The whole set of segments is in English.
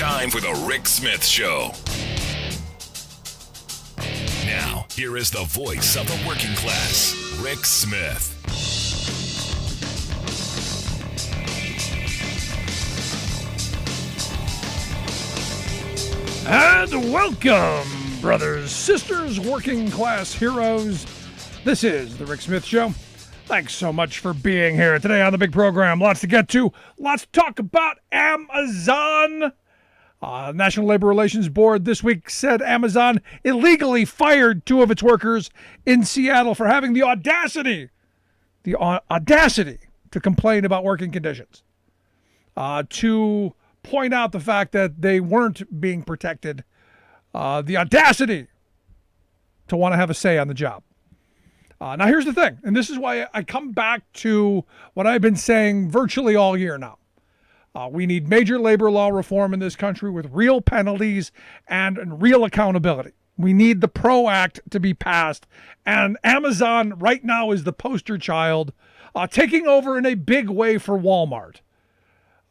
time for the Rick Smith Show. Now, here is the voice of the working class, Rick Smith. And welcome, brothers, sisters, working class heroes. This is the Rick Smith Show. Thanks so much for being here today on the big program. Lots to get to. Lots to talk about. Amazon. National Labor Relations Board this week said Amazon illegally fired 2 of its workers in Seattle for having the audacity to complain about working conditions, to point out the fact that they weren't being protected, the audacity to want to have a say on the job. Now, here's the thing, and this is why I come back to what I've been saying virtually all year now. We need major labor law reform in this country with real penalties and real accountability. We need the PRO Act to be passed, and Amazon right now is the poster child, taking over in a big way for Walmart.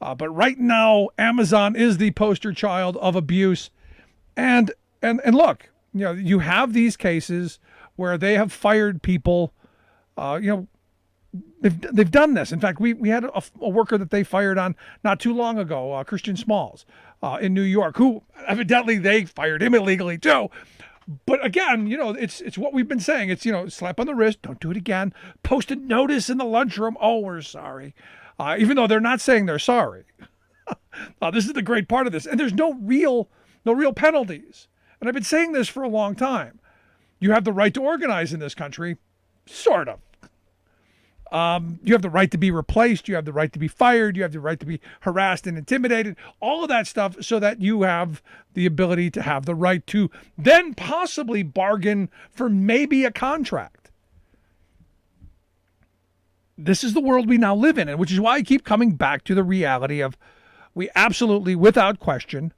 But right now, Amazon is the poster child of abuse. And look, you know, you have these cases where they have fired people. They've done this. In fact, we had a worker that they fired on not too long ago, Christian Smalls, in New York, who evidently they fired him illegally too. But again, you know, it's what we've been saying. It's, you know, slap on the wrist, don't do it again. Post a notice in the lunchroom. Oh, we're sorry. Even though they're not saying they're sorry. This is the great part of this. And there's no real penalties. And I've been saying this for a long time. You have the right to organize in this country, sort of. You have the right to be replaced. You have the right to be fired. You have the right to be harassed and intimidated. All of that stuff so that you have the ability to have the right to then possibly bargain for maybe a contract. This is the world we now live in, and which is why I keep coming back to the reality of we absolutely, without question,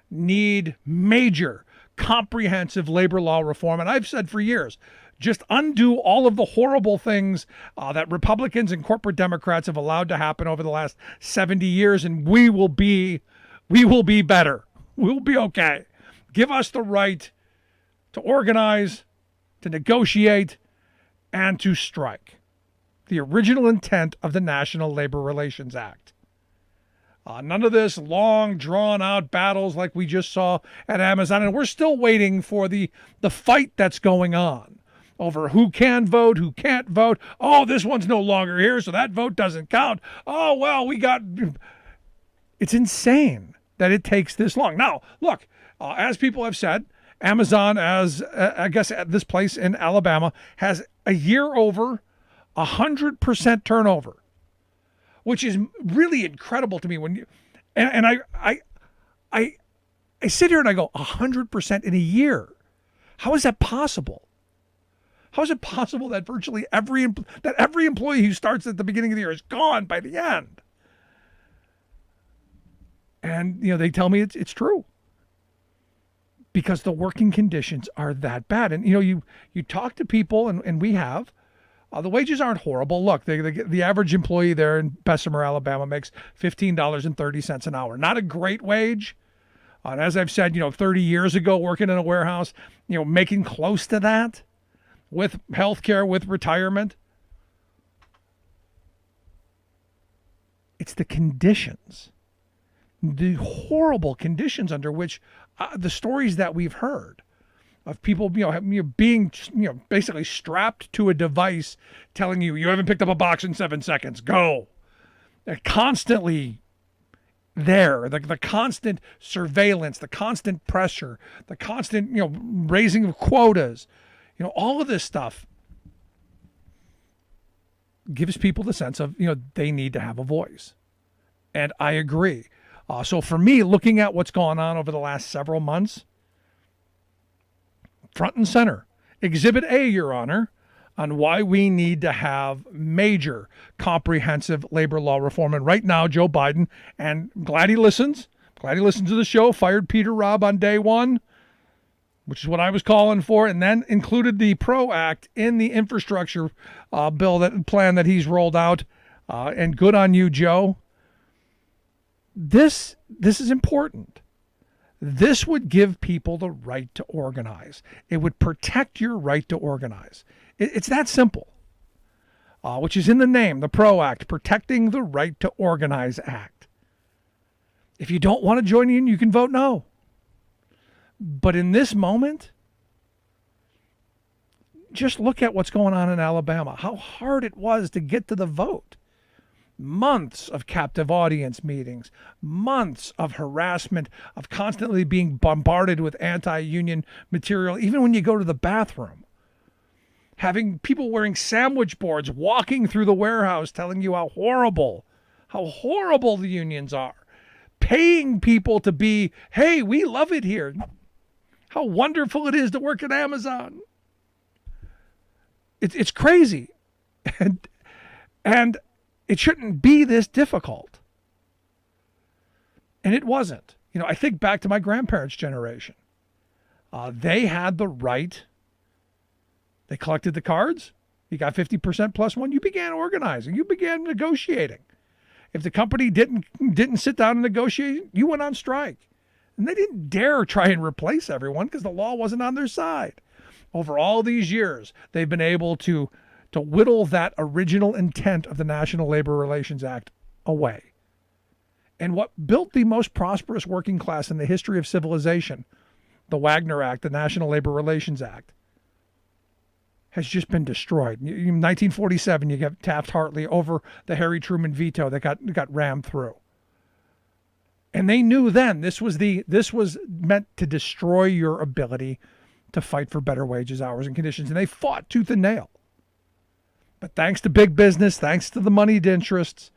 need major, comprehensive labor law reform. And I've said for years, just undo all of the horrible things that Republicans and corporate Democrats have allowed to happen over the last 70 years, and we will be better. We'll be okay. Give us the right to organize, to negotiate, and to strike. The original intent of the National Labor Relations Act. None of this long, drawn-out battles like we just saw at Amazon, and we're still waiting for the fight that's going on over who can vote, who can't vote. Oh, this one's no longer here, so that vote doesn't count. Oh, well, it's insane that it takes this long. Now, look, as people have said, Amazon, as I guess at this place in Alabama, has a year over 100% turnover, which is really incredible to me. When you and I sit here and I go 100% in a year. How is that possible? How is it possible that virtually every employee who starts at the beginning of the year is gone by the end? And you know, they tell me it's true because the working conditions are that bad. And you know, you talk to people, and we have. The wages aren't horrible. Look, the average employee there in Bessemer, Alabama makes $15.30 an hour. Not a great wage. And as I've said, you know, 30 years ago, working in a warehouse, you know, making close to that with health care, with retirement. It's the conditions, the horrible conditions under which the stories that we've heard of people, being, basically strapped to a device telling you haven't picked up a box in 7 seconds, go. They're constantly there, the constant surveillance, the constant pressure, the constant, raising of quotas, all of this stuff gives people the sense of, they need to have a voice. And I agree. So for me, looking at what's gone on over the last several months, front and center, Exhibit A, Your Honor, on why we need to have major comprehensive labor law reform. And right now, Joe Biden, and glad he listens to the show, fired Peter Robb on day one, which is what I was calling for, and then included the PRO Act in the infrastructure plan that he's rolled out. And good on you, Joe. This is important. This would give people the right to organize. It would protect your right to organize. It's that simple, which is in the name, the PRO Act, Protecting the Right to Organize Act. If you don't want to join in, you can vote no. But in this moment, just look at what's going on in Alabama, how hard it was to get to the vote. Months of captive audience meetings, months of harassment, of constantly being bombarded with anti-union material, even when you go to the bathroom. Having people wearing sandwich boards walking through the warehouse telling you how horrible the unions are. Paying people to be, hey, we love it here. How wonderful it is to work at Amazon. It's crazy. And it shouldn't be this difficult. And it wasn't. I think back to my grandparents' generation. They had the right. They collected the cards. You got 50% plus one. You began organizing. You began negotiating. If the company didn't sit down and negotiate, you went on strike. And they didn't dare try and replace everyone because the law wasn't on their side. Over all these years, they've been able to whittle that original intent of the National Labor Relations Act away. And what built the most prosperous working class in the history of civilization, the Wagner Act, the National Labor Relations Act, has just been destroyed. In 1947, you get Taft-Hartley over the Harry Truman veto that got rammed through. And they knew then this was meant to destroy your ability to fight for better wages, hours, and conditions. And they fought tooth and nail. But thanks to big business, thanks to the moneyed interests,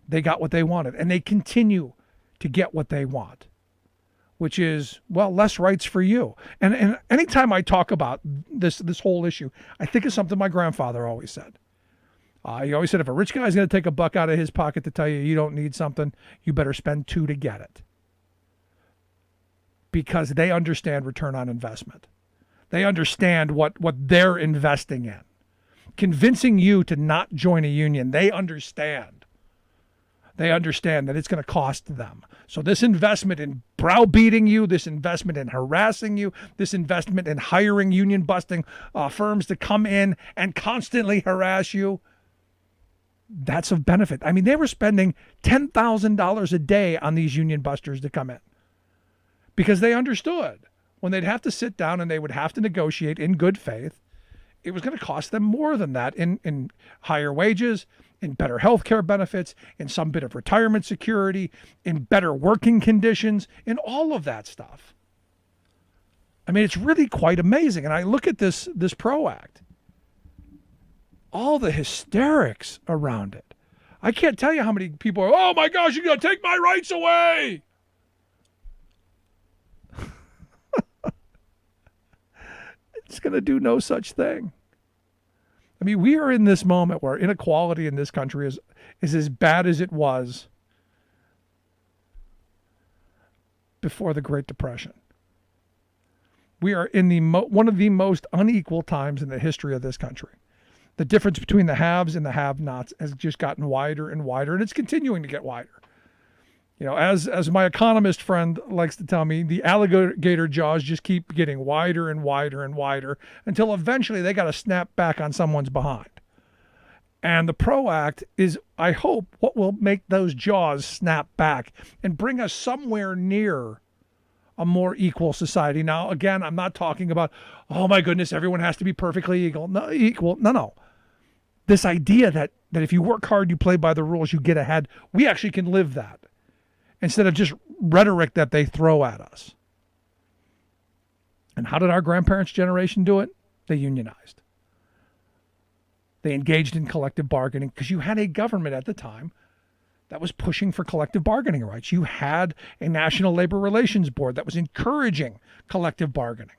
they got what they wanted. And they continue to get what they want, which is, well, less rights for you. And anytime I talk about this whole issue, I think of something my grandfather always said. He always said, if a rich guy's going to take a buck out of his pocket to tell you you don't need something, you better spend two to get it. Because they understand return on investment. They understand what they're investing in. Convincing you to not join a union, they understand. They understand that it's going to cost them. So this investment in browbeating you, this investment in harassing you, this investment in hiring union-busting firms to come in and constantly harass you, that's of benefit. I mean, they were spending $10,000 a day on these union busters to come in because they understood when they'd have to sit down and they would have to negotiate in good faith, it was going to cost them more than that in higher wages, in better health care benefits, in some bit of retirement security, in better working conditions, in all of that stuff. I mean, it's really quite amazing. And I look at this PRO Act, all the hysterics around it. I can't tell you how many people are, oh my gosh, you're going to take my rights away. It's going to do no such thing. I mean, we are in this moment where inequality in this country is as bad as it was before the Great Depression. We are in one of the most unequal times in the history of this country. The difference between the haves and the have-nots has just gotten wider and wider, and it's continuing to get wider. As my economist friend likes to tell me, the alligator jaws just keep getting wider and wider and wider until eventually they got to snap back on someone's behind. And the PRO Act is, I hope, what will make those jaws snap back and bring us somewhere near a more equal society. Now, again, I'm not talking about, oh my goodness, everyone has to be perfectly equal. No. This idea that if you work hard, you play by the rules, you get ahead. We actually can live that, instead of just rhetoric that they throw at us. And how did our grandparents' generation do it? They unionized. They engaged in collective bargaining because you had a government at the time that was pushing for collective bargaining rights. You had a National Labor Relations Board that was encouraging collective bargaining.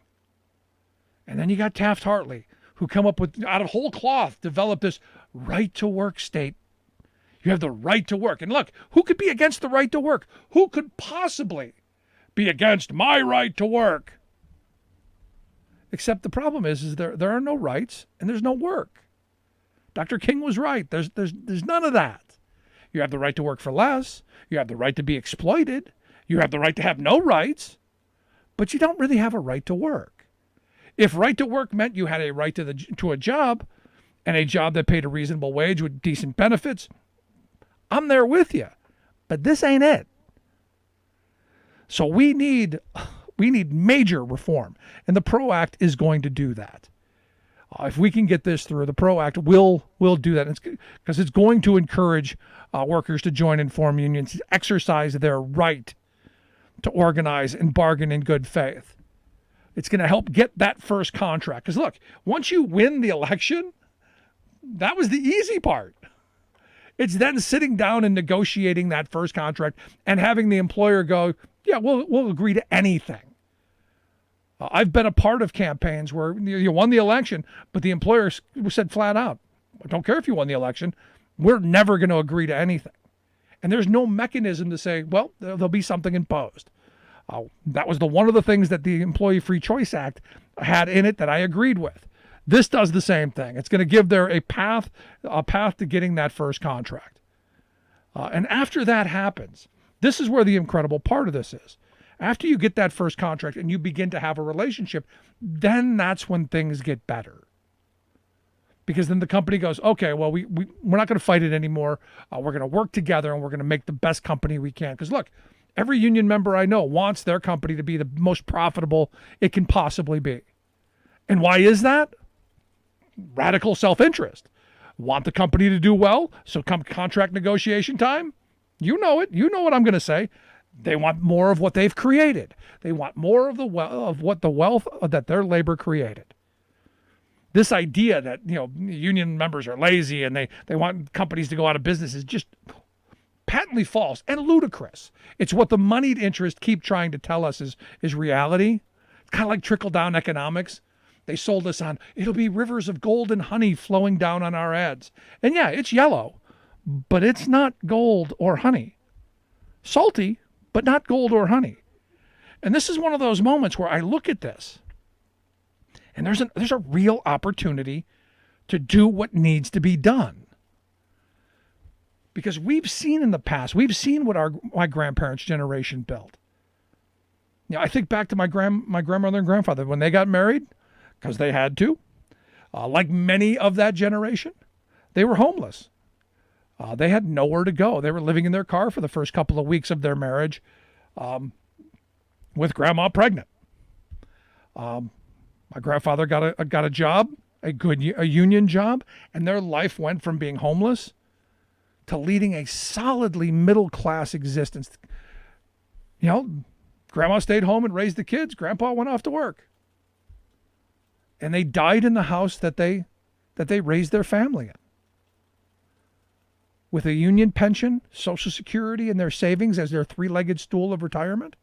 And then you got Taft-Hartley, who come up with, out of whole cloth, developed this right to work state. You have the right to work. And look, who could be against the right to work? Who could possibly be against my right to work? Except the problem is there are no rights and there's no work. Dr. King was right. There's none of that. You have the right to work for less. You have the right to be exploited. You have the right to have no rights. but you don't really have a right to work. If right to work meant you had a right to a job, and a job that paid a reasonable wage with decent benefits, I'm there with you. But this ain't it. So we need major reform, and the PRO Act is going to do that. If we can get this through, the PRO Act will do that, because it's going to encourage workers to join and form unions, to exercise their right to organize and bargain in good faith. It's going to help get that first contract. Because look, once you win the election, that was the easy part. It's then sitting down and negotiating that first contract and having the employer go, yeah, we'll agree to anything. I've been a part of campaigns where you won the election, but the employer said flat out, I don't care if you won the election, we're never going to agree to anything. And there's no mechanism to say, well, there'll be something imposed. That was one of the things that the Employee Free Choice Act had in it that I agreed with. This does the same thing. It's going to give there a path to getting that first contract. And after that happens, this is where the incredible part of this is. After you get that first contract and you begin to have a relationship, then that's when things get better. Because then the company goes, okay, well, we're not going to fight it anymore. We're going to work together and we're going to make the best company we can. Because look, every union member I know wants their company to be the most profitable it can possibly be. And why is that? Radical self-interest. Want the company to do well, so come contract negotiation time, you know it. You know what I'm going to say. They want more of what they've created. They want more of the wealth that their labor created. This idea that union members are lazy and they want companies to go out of business is just patently false and ludicrous. It's what the moneyed interests keep trying to tell us is reality. It's kind of like trickle-down economics. They sold us on, it'll be rivers of gold and honey flowing down on our heads. And yeah, it's yellow, but it's not gold or honey. Salty, but not gold or honey. And this is one of those moments where I look at this, and there's a real opportunity to do what needs to be done. Because we've seen in the past, we've seen what my grandparents' generation built. I think back to my grandmother and grandfather when they got married, because they had to. Like many of that generation, they were homeless. They had nowhere to go. They were living in their car for the first couple of weeks of their marriage with grandma pregnant. My grandfather got a job, a union job, and their life went from being homeless to leading a solidly middle-class existence. Grandma stayed home and raised the kids. Grandpa went off to work. And they died in the house that they raised their family in. With a union pension, Social Security, and their savings as their three-legged stool of retirement,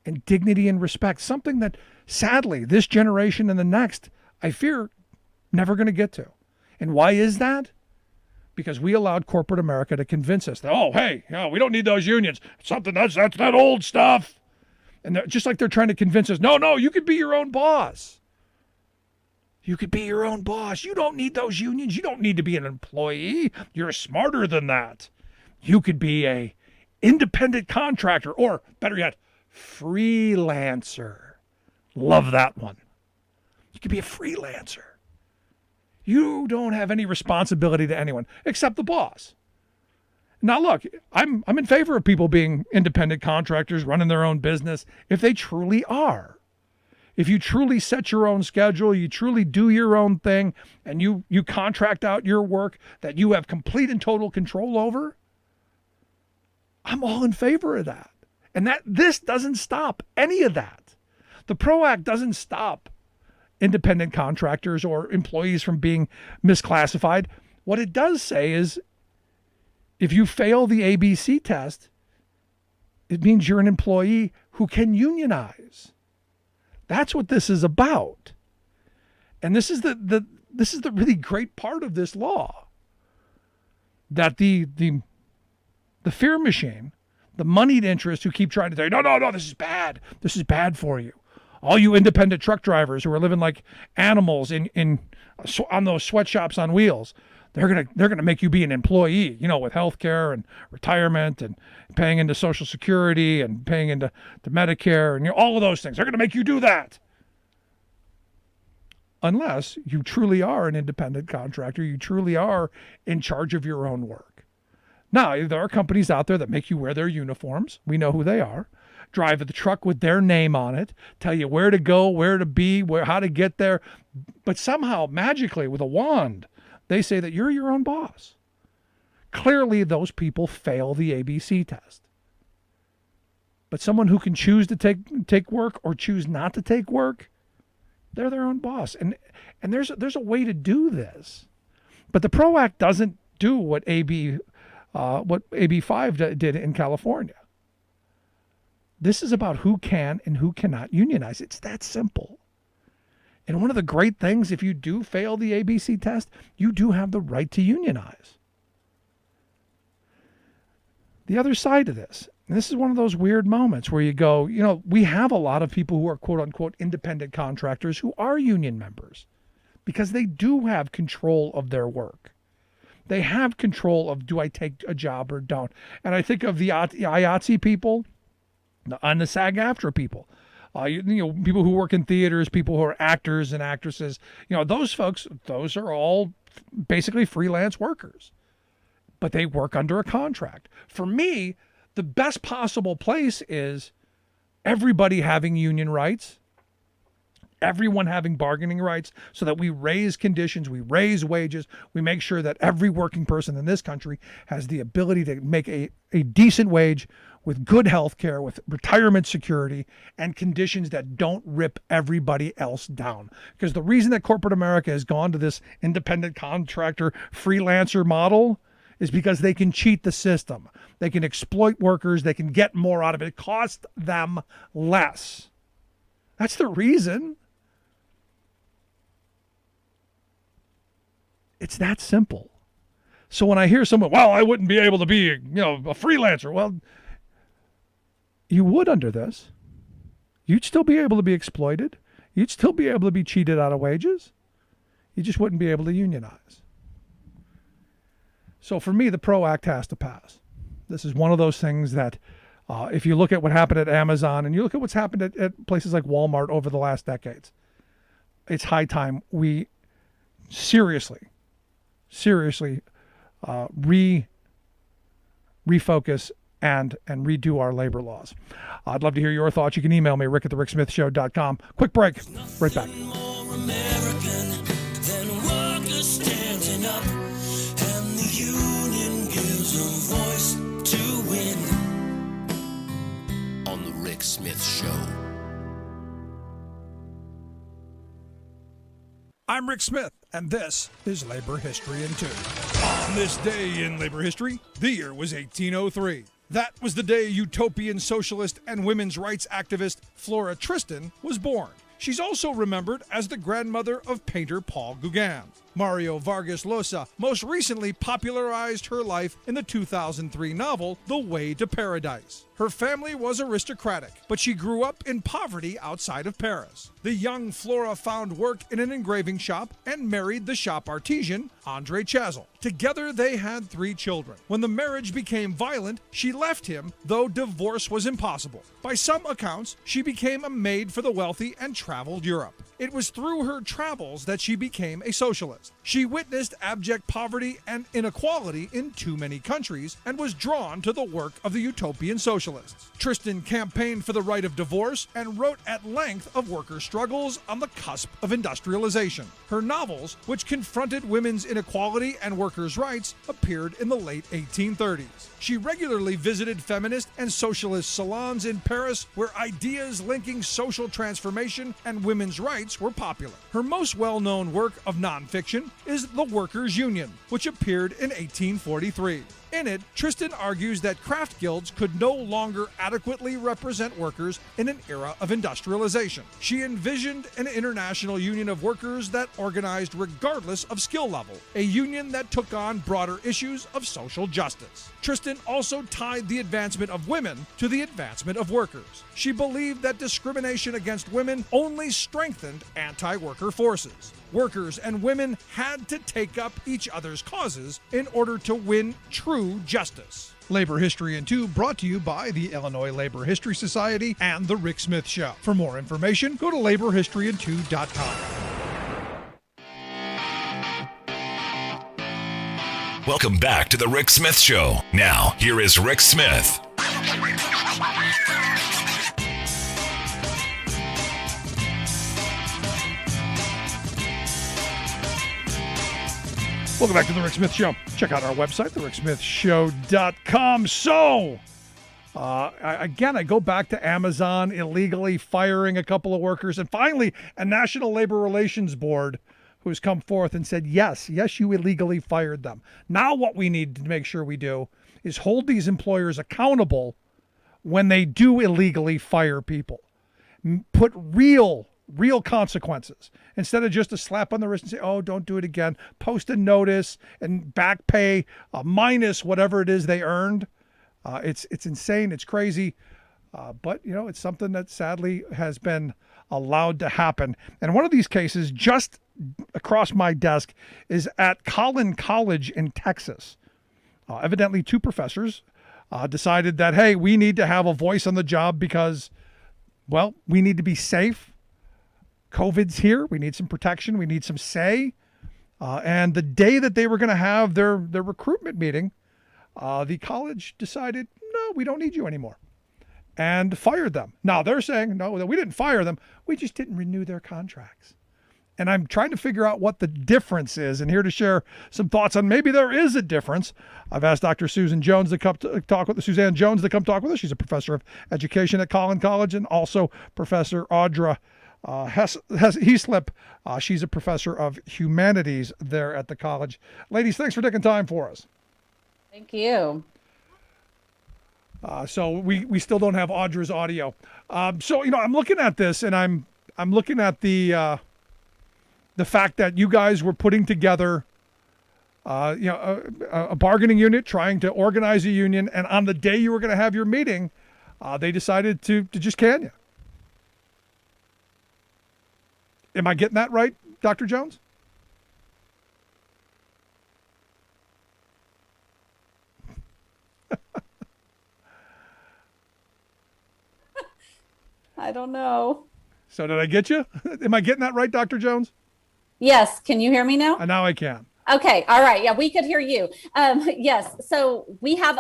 and dignity and respect, something that, sadly, this generation and the next, I fear, never going to get to. And why is that? Because we allowed corporate America to convince us that, we don't need those unions. Something that's that old stuff. And just like they're trying to convince us, no, you could be your own boss. You could be your own boss. You don't need those unions. You don't need to be an employee. You're smarter than that. You could be a independent contractor, or better yet, freelancer. Love that one. You could be a freelancer. You don't have any responsibility to anyone except the boss. Now look, I'm in favor of people being independent contractors, running their own business, if they truly are. If you truly set your own schedule, you truly do your own thing, and you contract out your work that you have complete and total control over, I'm all in favor of that. And this doesn't stop any of that. The PRO Act doesn't stop independent contractors or employees from being misclassified. What it does say is, if you fail the ABC test, it means you're an employee who can unionize. That's what this is about. And this is the really great part of this law. That the fear machine, the moneyed interests who keep trying to say, no, this is bad. This is bad for you. All you independent truck drivers who are living like animals on those sweatshops on wheels, They're gonna make you be an employee, with health care and retirement and paying into Social Security and paying into Medicare and all of those things. They're gonna make you do that. Unless you truly are an independent contractor, you truly are in charge of your own work. Now, there are companies out there that make you wear their uniforms. We know who they are. Drive the truck with their name on it, tell you where to go, where to be, how to get there. But somehow, magically, with a wand, they say that you're your own boss. Clearly, those people fail the ABC test. But someone who can choose to take work or choose not to take work, they're their own boss. And there's a way to do this. But the PRO Act doesn't do what AB 5 did in California. This is about who can and who cannot unionize. It's that simple. And one of the great things, if you do fail the ABC test, you do have the right to unionize. The other side of this, and this is one of those weird moments where you go, we have a lot of people who are quote unquote independent contractors who are union members because they do have control of their work. They have control of, do I take a job or don't? And I think of the IATSE people and the SAG-AFTRA people. People who work in theaters, people who are actors and actresses, those folks, those are all basically freelance workers, but they work under a contract. For me, the best possible place is everybody having union rights, everyone having bargaining rights, so that we raise conditions, we raise wages, we make sure that every working person in this country has the ability to make a decent wage with good health care, with retirement security, and conditions that don't rip everybody else down. Because the reason that corporate America has gone to this independent contractor freelancer model is because they can cheat the system. They can exploit workers. They can get more out of it. It costs them less. That's the reason. It's that simple. So when I hear someone, I wouldn't be able to be, a freelancer. Well, you would under this. You'd still be able to be exploited. You'd still be able to be cheated out of wages. You just wouldn't be able to unionize. So for me, the PRO Act has to pass. This is one of those things that if you look at what happened at Amazon and you look at what's happened at places like Walmart over the last decades, it's high time we seriously refocus and redo our labor laws. I'd love to hear your thoughts. You can email me, rick@thericksmithshow.com. Quick break. Right back. More American than workers standing up, and the union gives a voice to win. On the Rick Smith Show. I'm Rick Smith, and this is Labor History in 2. On this day in labor history, the year was 1803. That was the day utopian socialist and women's rights activist Flora Tristan was born. She's also remembered as the grandmother of painter Paul Gauguin. Mario Vargas Llosa most recently popularized her life in the 2003 novel The Way to Paradise. Her family was aristocratic, but she grew up in poverty outside of Paris. The young Flora found work in an engraving shop and married the shop artisan, André Chazelle. Together they had 3 children. When the marriage became violent, she left him, though divorce was impossible. By some accounts, she became a maid for the wealthy and traveled Europe. It was through her travels that she became a socialist. She witnessed abject poverty and inequality in too many countries and was drawn to the work of the utopian socialists. Tristan campaigned for the right of divorce and wrote at length of worker struggles on the cusp of industrialization. Her novels, which confronted women's inequality and workers' rights, appeared in the late 1830s. She regularly visited feminist and socialist salons in Paris where ideas linking social transformation and women's rights were popular. Her most well-known work of nonfiction is The Workers' Union, which appeared in 1843. In it, Tristan argues that craft guilds could no longer adequately represent workers in an era of industrialization. She envisioned an international union of workers that organized regardless of skill level, a union that took on broader issues of social justice. Tristan also tied the advancement of women to the advancement of workers. She believed that discrimination against women only strengthened anti-worker forces. Workers and women had to take up each other's causes in order to win true justice. Labor History in 2 brought to you by the Illinois Labor History Society and The Rick Smith Show. For more information, go to laborhistoryin2.com. Welcome back to the Rick Smith Show. Now, here is Rick Smith. Welcome back to the Rick Smith Show. Check out our website, thericksmithshow.com. So, again, I go back to Amazon illegally firing a couple of workers, and finally, a National Labor Relations Board who's come forth and said, yes, you illegally fired them. Now what we need to make sure we do is hold these employers accountable when they do illegally fire people. Put real consequences instead of just a slap on the wrist and say, oh, don't do it again. Post a notice and back pay minus whatever it is they earned. It's insane. It's crazy. But, it's something that sadly has been allowed to happen. And one of these cases just across my desk is at Collin College in Texas. Evidently, two professors decided that, hey, we need to have a voice on the job because, well, we need to be safe. COVID's here. We need some protection. We need some say. And the day that they were going to have their recruitment meeting, the college decided, no, we don't need you anymore, and fired them. Now they're saying, no, we didn't fire them. We just didn't renew their contracts. And I'm trying to figure out what the difference is, and here to share some thoughts on maybe there is a difference. I've asked Dr. Suzanne Jones to come talk with us. She's a professor of education at Collin College, and also Professor Audra Heaslip. She's a professor of humanities there at the college. Ladies, thanks for taking time for us. Thank you. So we still don't have Audra's audio. So I'm looking at this, and I'm looking at the fact that you guys were putting together a bargaining unit, trying to organize a union, and on the day you were going to have your meeting, they decided to just can you. Am I getting that right, Dr. Jones? I don't know. So did I get you? Am I getting that right, Dr. Jones? Yes. Can you hear me now? And now I can. Okay. All right. Yeah, we could hear you. Yes. So we have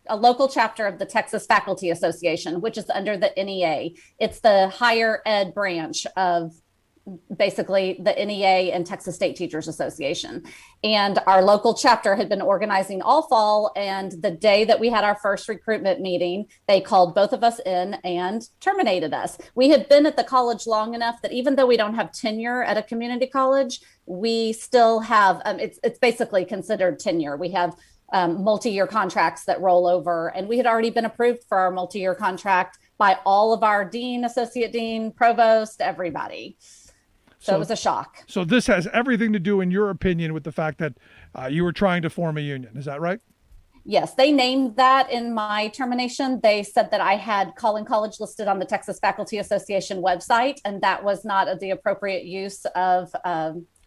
a local chapter of the Texas Faculty Association, which is under the NEA. It's the higher ed branch of basically the NEA and Texas State Teachers Association. And our local chapter had been organizing all fall. And the day that we had our first recruitment meeting, they called both of us in and terminated us. We had been at the college long enough that even though we don't have tenure at a community college, we still have, it's basically considered tenure. We have multi-year contracts that roll over, and we had already been approved for our multi-year contract by all of our dean, associate dean, provost, everybody. So it was a shock. So this has everything to do, in your opinion, with the fact that you were trying to form a union. Is that right? Yes, they named that in my termination. They said that I had Collin College listed on the Texas Faculty Association website, and that was not the appropriate use of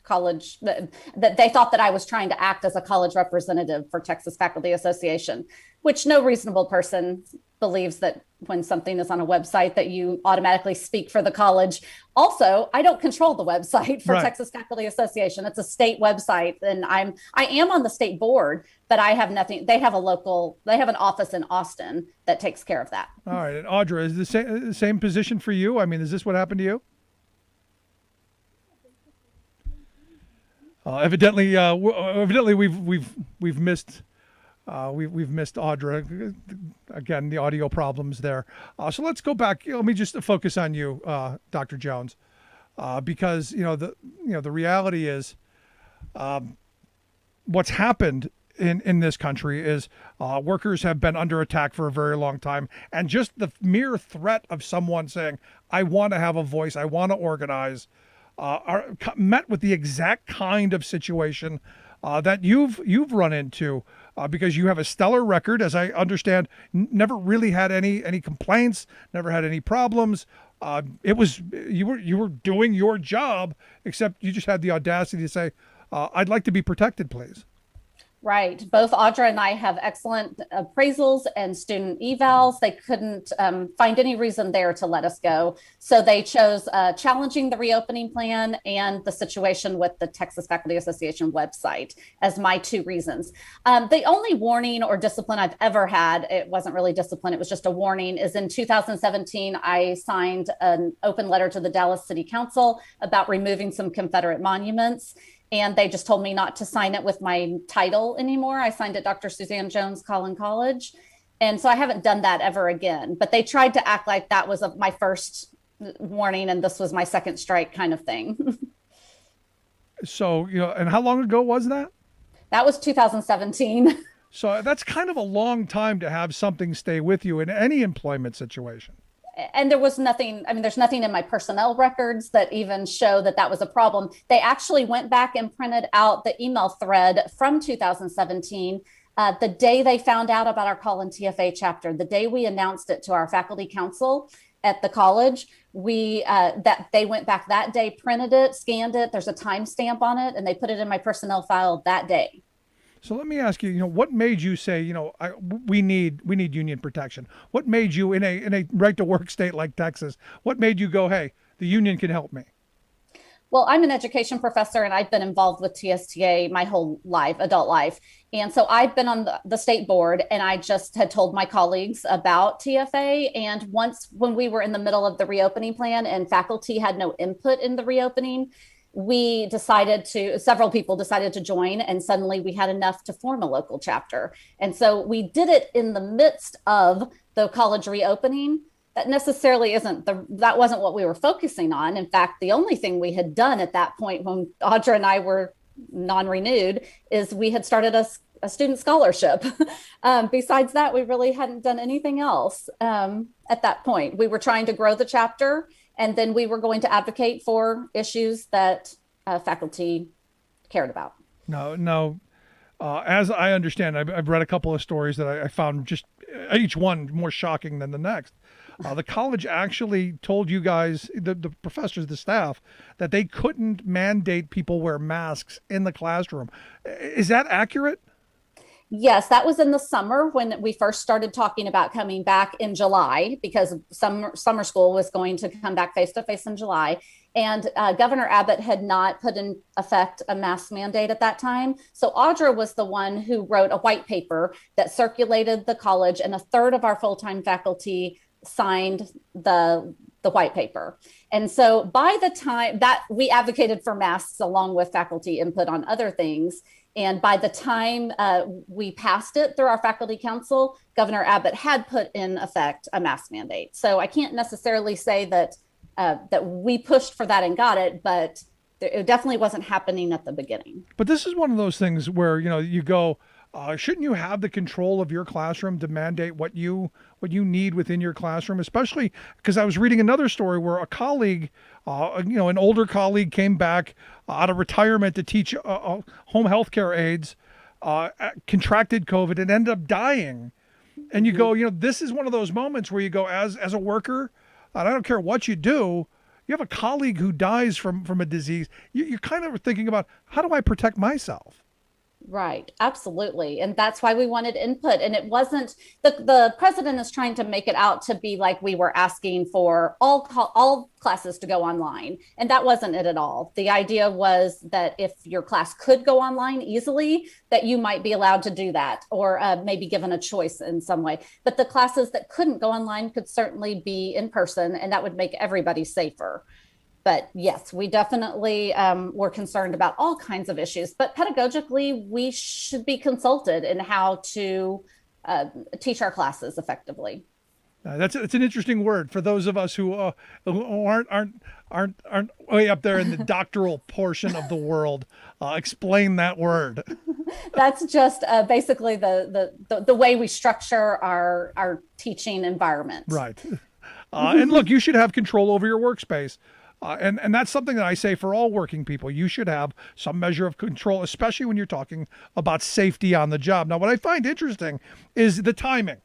college. That they thought that I was trying to act as a college representative for Texas Faculty Association, which no reasonable person believes that when something is on a website that you automatically speak for the college. Also, I don't control the website for Texas Faculty Association. It's a state website, and I am on the state board, but I have nothing. They have an office in Austin that takes care of that. All right. And Audra, is the same position for you? I mean, is this what happened to you? Evidently, we've missed Audra again. The audio problems there. So let's go back. Let me just focus on you, Dr. Jones, because the reality is, what's happened in this country is workers have been under attack for a very long time. And just the mere threat of someone saying, I want to have a voice, I want to organize, are met with the exact kind of situation that you've run into, because you have a stellar record, as I understand. Never really had any complaints, never had any problems. It was you were doing your job, except you just had the audacity to say, I'd like to be protected, please. Right. Both Audra and I have excellent appraisals and student evals. They couldn't find any reason there to let us go. So they chose challenging the reopening plan and the situation with the Texas Faculty Association website as my two reasons. The only warning or discipline I've ever had, it wasn't really discipline, it was just a warning, is in 2017, I signed an open letter to the Dallas City Council about removing some Confederate monuments. And they just told me not to sign it with my title anymore. I signed it Dr. Suzanne Jones, Collin College. And so I haven't done that ever again. But they tried to act like that was my first warning and this was my second strike kind of thing. So, and how long ago was that? That was 2017. So that's kind of a long time to have something stay with you in any employment situation. And there was nothing, there's nothing in my personnel records that even show that that was a problem. They actually went back and printed out the email thread from 2017. The day they found out about our Collin TFA chapter, the day we announced it to our faculty council at the college, they went back that day, printed it, scanned it. There's a timestamp on it, and they put it in my personnel file that day. So let me ask you, what made you say, we need union protection? What made you, in a right to work state like Texas, what made you go, hey, the union can help me? Well, I'm an education professor and I've been involved with TSTA my whole life, adult life. And so I've been on the state board, and I just had told my colleagues about TFA. And when we were in the middle of the reopening plan and faculty had no input in the reopening, several people decided to join, and suddenly we had enough to form a local chapter. And so we did it in the midst of the college reopening. That necessarily that wasn't what we were focusing on. In fact, the only thing we had done at that point when Audra and I were non-renewed is we had started a student scholarship. Besides that, we really hadn't done anything else at that point. We were trying to grow the chapter, and then we were going to advocate for issues that faculty cared about. No. As I understand, I've read a couple of stories that I found just each one more shocking than the next. The college actually told you guys, the professors, the staff, that they couldn't mandate people wear masks in the classroom. Is that accurate? Yes, that was in the summer when we first started talking about coming back in July, because summer school was going to come back face-to-face in July. And Governor Abbott had not put in effect a mask mandate at that time. So Audra was the one who wrote a white paper that circulated the college, and a third of our full-time faculty signed the white paper. And so by the time that we advocated for masks along with faculty input on other things, and by the time we passed it through our faculty council, Governor Abbott had put in effect a mask mandate. So I can't necessarily say that we pushed for that and got it, but it definitely wasn't happening at the beginning. But this is one of those things where, you go, shouldn't you have the control of your classroom to mandate what you need within your classroom? Especially because I was reading another story where a colleague, an older colleague, came back out of retirement to teach home health care aides, contracted COVID and ended up dying. And you go, this is one of those moments where you go, as a worker, and I don't care what you do, you have a colleague who dies from a disease. You're kind of thinking about, how do I protect myself? Right. Absolutely. And that's why we wanted input. And it wasn't, the president is trying to make it out to be like we were asking for all classes to go online. And that wasn't it at all. The idea was that if your class could go online easily, that you might be allowed to do that, or maybe given a choice in some way. But the classes that couldn't go online could certainly be in person, and that would make everybody safer. But yes, we definitely were concerned about all kinds of issues. But pedagogically, we should be consulted in how to teach our classes effectively. It's an interesting word for those of us who aren't way up there in the doctoral portion of the world. Explain that word. That's just basically the way we structure our teaching environment. Right. And look, you should have control over your workspace. And that's something that I say for all working people. You should have some measure of control, especially when you're talking about safety on the job. Now, what I find interesting is the timing.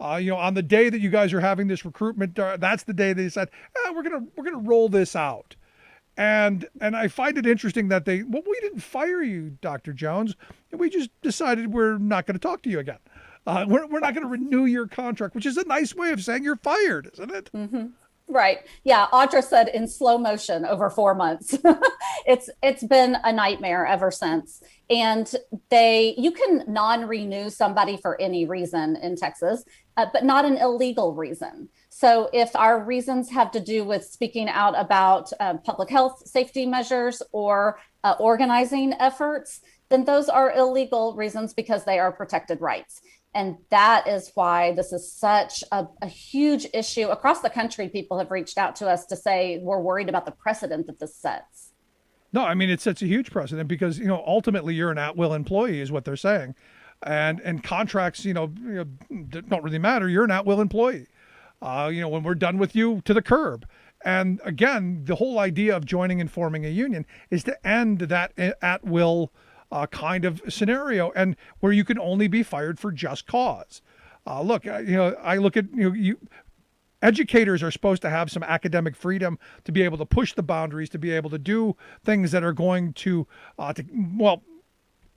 On the day that you guys are having this recruitment, that's the day they said, we're gonna roll this out. And I find it interesting that we didn't fire you, Dr. Jones. We just decided we're not going to talk to you again. We're not going to renew your contract, which is a nice way of saying you're fired, isn't it? Mm-hmm. Right. Yeah. Audra said in slow motion over 4 months. It's been a nightmare ever since. And you can non-renew somebody for any reason in Texas, but not an illegal reason. So if our reasons have to do with speaking out about public health safety measures or organizing efforts, then those are illegal reasons because they are protected rights. And that is why this is such a huge issue. Across the country, people have reached out to us to say we're worried about the precedent that this sets. No, I mean, it sets a huge precedent because, ultimately you're an at-will employee is what they're saying. And contracts, don't really matter. You're an at-will employee. When we're done with you, to the curb. And again, the whole idea of joining and forming a union is to end that at-will kind of scenario, and where you can only be fired for just cause. I look at educators are supposed to have some academic freedom to be able to push the boundaries, to be able to do things that are going to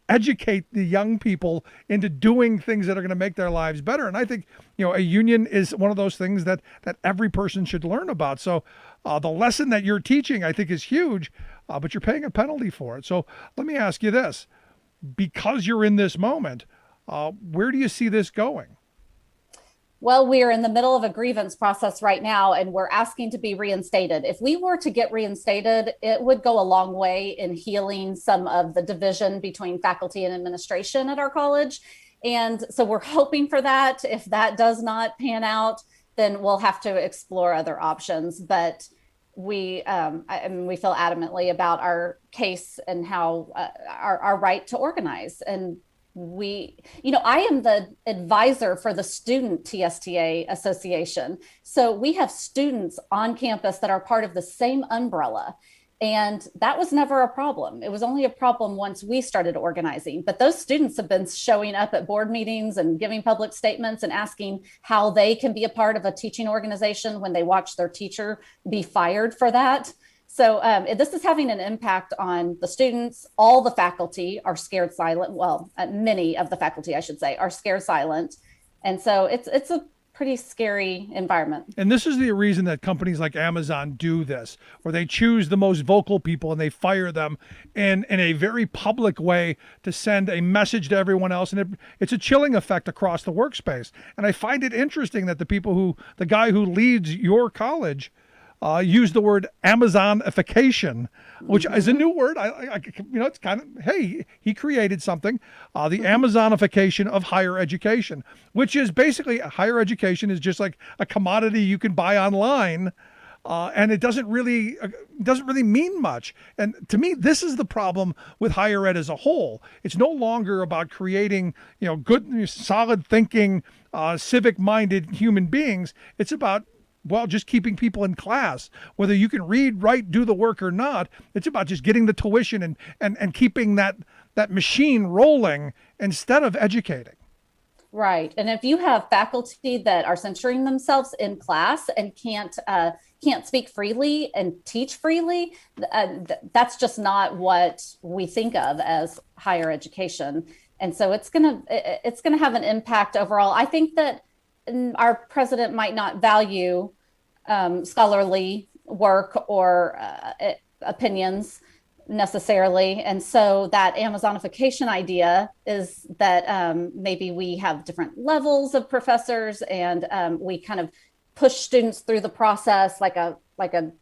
educate the young people into doing things that are going to make their lives better. And I think, a union is one of those things that every person should learn about. So the lesson that you're teaching, I think, is huge, but you're paying a penalty for it. So let me ask you this, because you're in this moment, where do you see this going? Well, we're in the middle of a grievance process right now, and we're asking to be reinstated. If we were to get reinstated, it would go a long way in healing some of the division between faculty and administration at our college. And so we're hoping for that. If that does not pan out, then we'll have to explore other options. But we feel adamantly about our case and how our right to organize. And I am the advisor for the Student TSTA Association. So we have students on campus that are part of the same umbrella. And that was never a problem. It was only a problem once we started organizing. But those students have been showing up at board meetings and giving public statements and asking how they can be a part of a teaching organization when they watch their teacher be fired for that. So this is having an impact on the students. All the faculty are scared silent. Well, many of the faculty, I should say, are scared silent. And so it's a pretty scary environment. And this is the reason that companies like Amazon do this, where they choose the most vocal people and they fire them in a very public way to send a message to everyone else. And it's a chilling effect across the workspace. And I find it interesting that the guy who leads your college use the word Amazonification, which is a new word. It's kind of, hey, he created something, the Amazonification of higher education, which is basically higher education is just like a commodity you can buy online. And it doesn't really mean much. And to me, this is the problem with higher ed as a whole. It's no longer about creating, good, solid thinking, civic-minded human beings. It's about just keeping people in class, whether you can read, write, do the work or not. It's about just getting the tuition and keeping that machine rolling instead of educating. Right. And if you have faculty that are censoring themselves in class and can't speak freely and teach freely, that's just not what we think of as higher education. And so it's gonna have an impact overall. I think that our president might not value scholarly work or opinions necessarily. And so that Amazonification idea is that maybe we have different levels of professors and we kind of push students through the process like a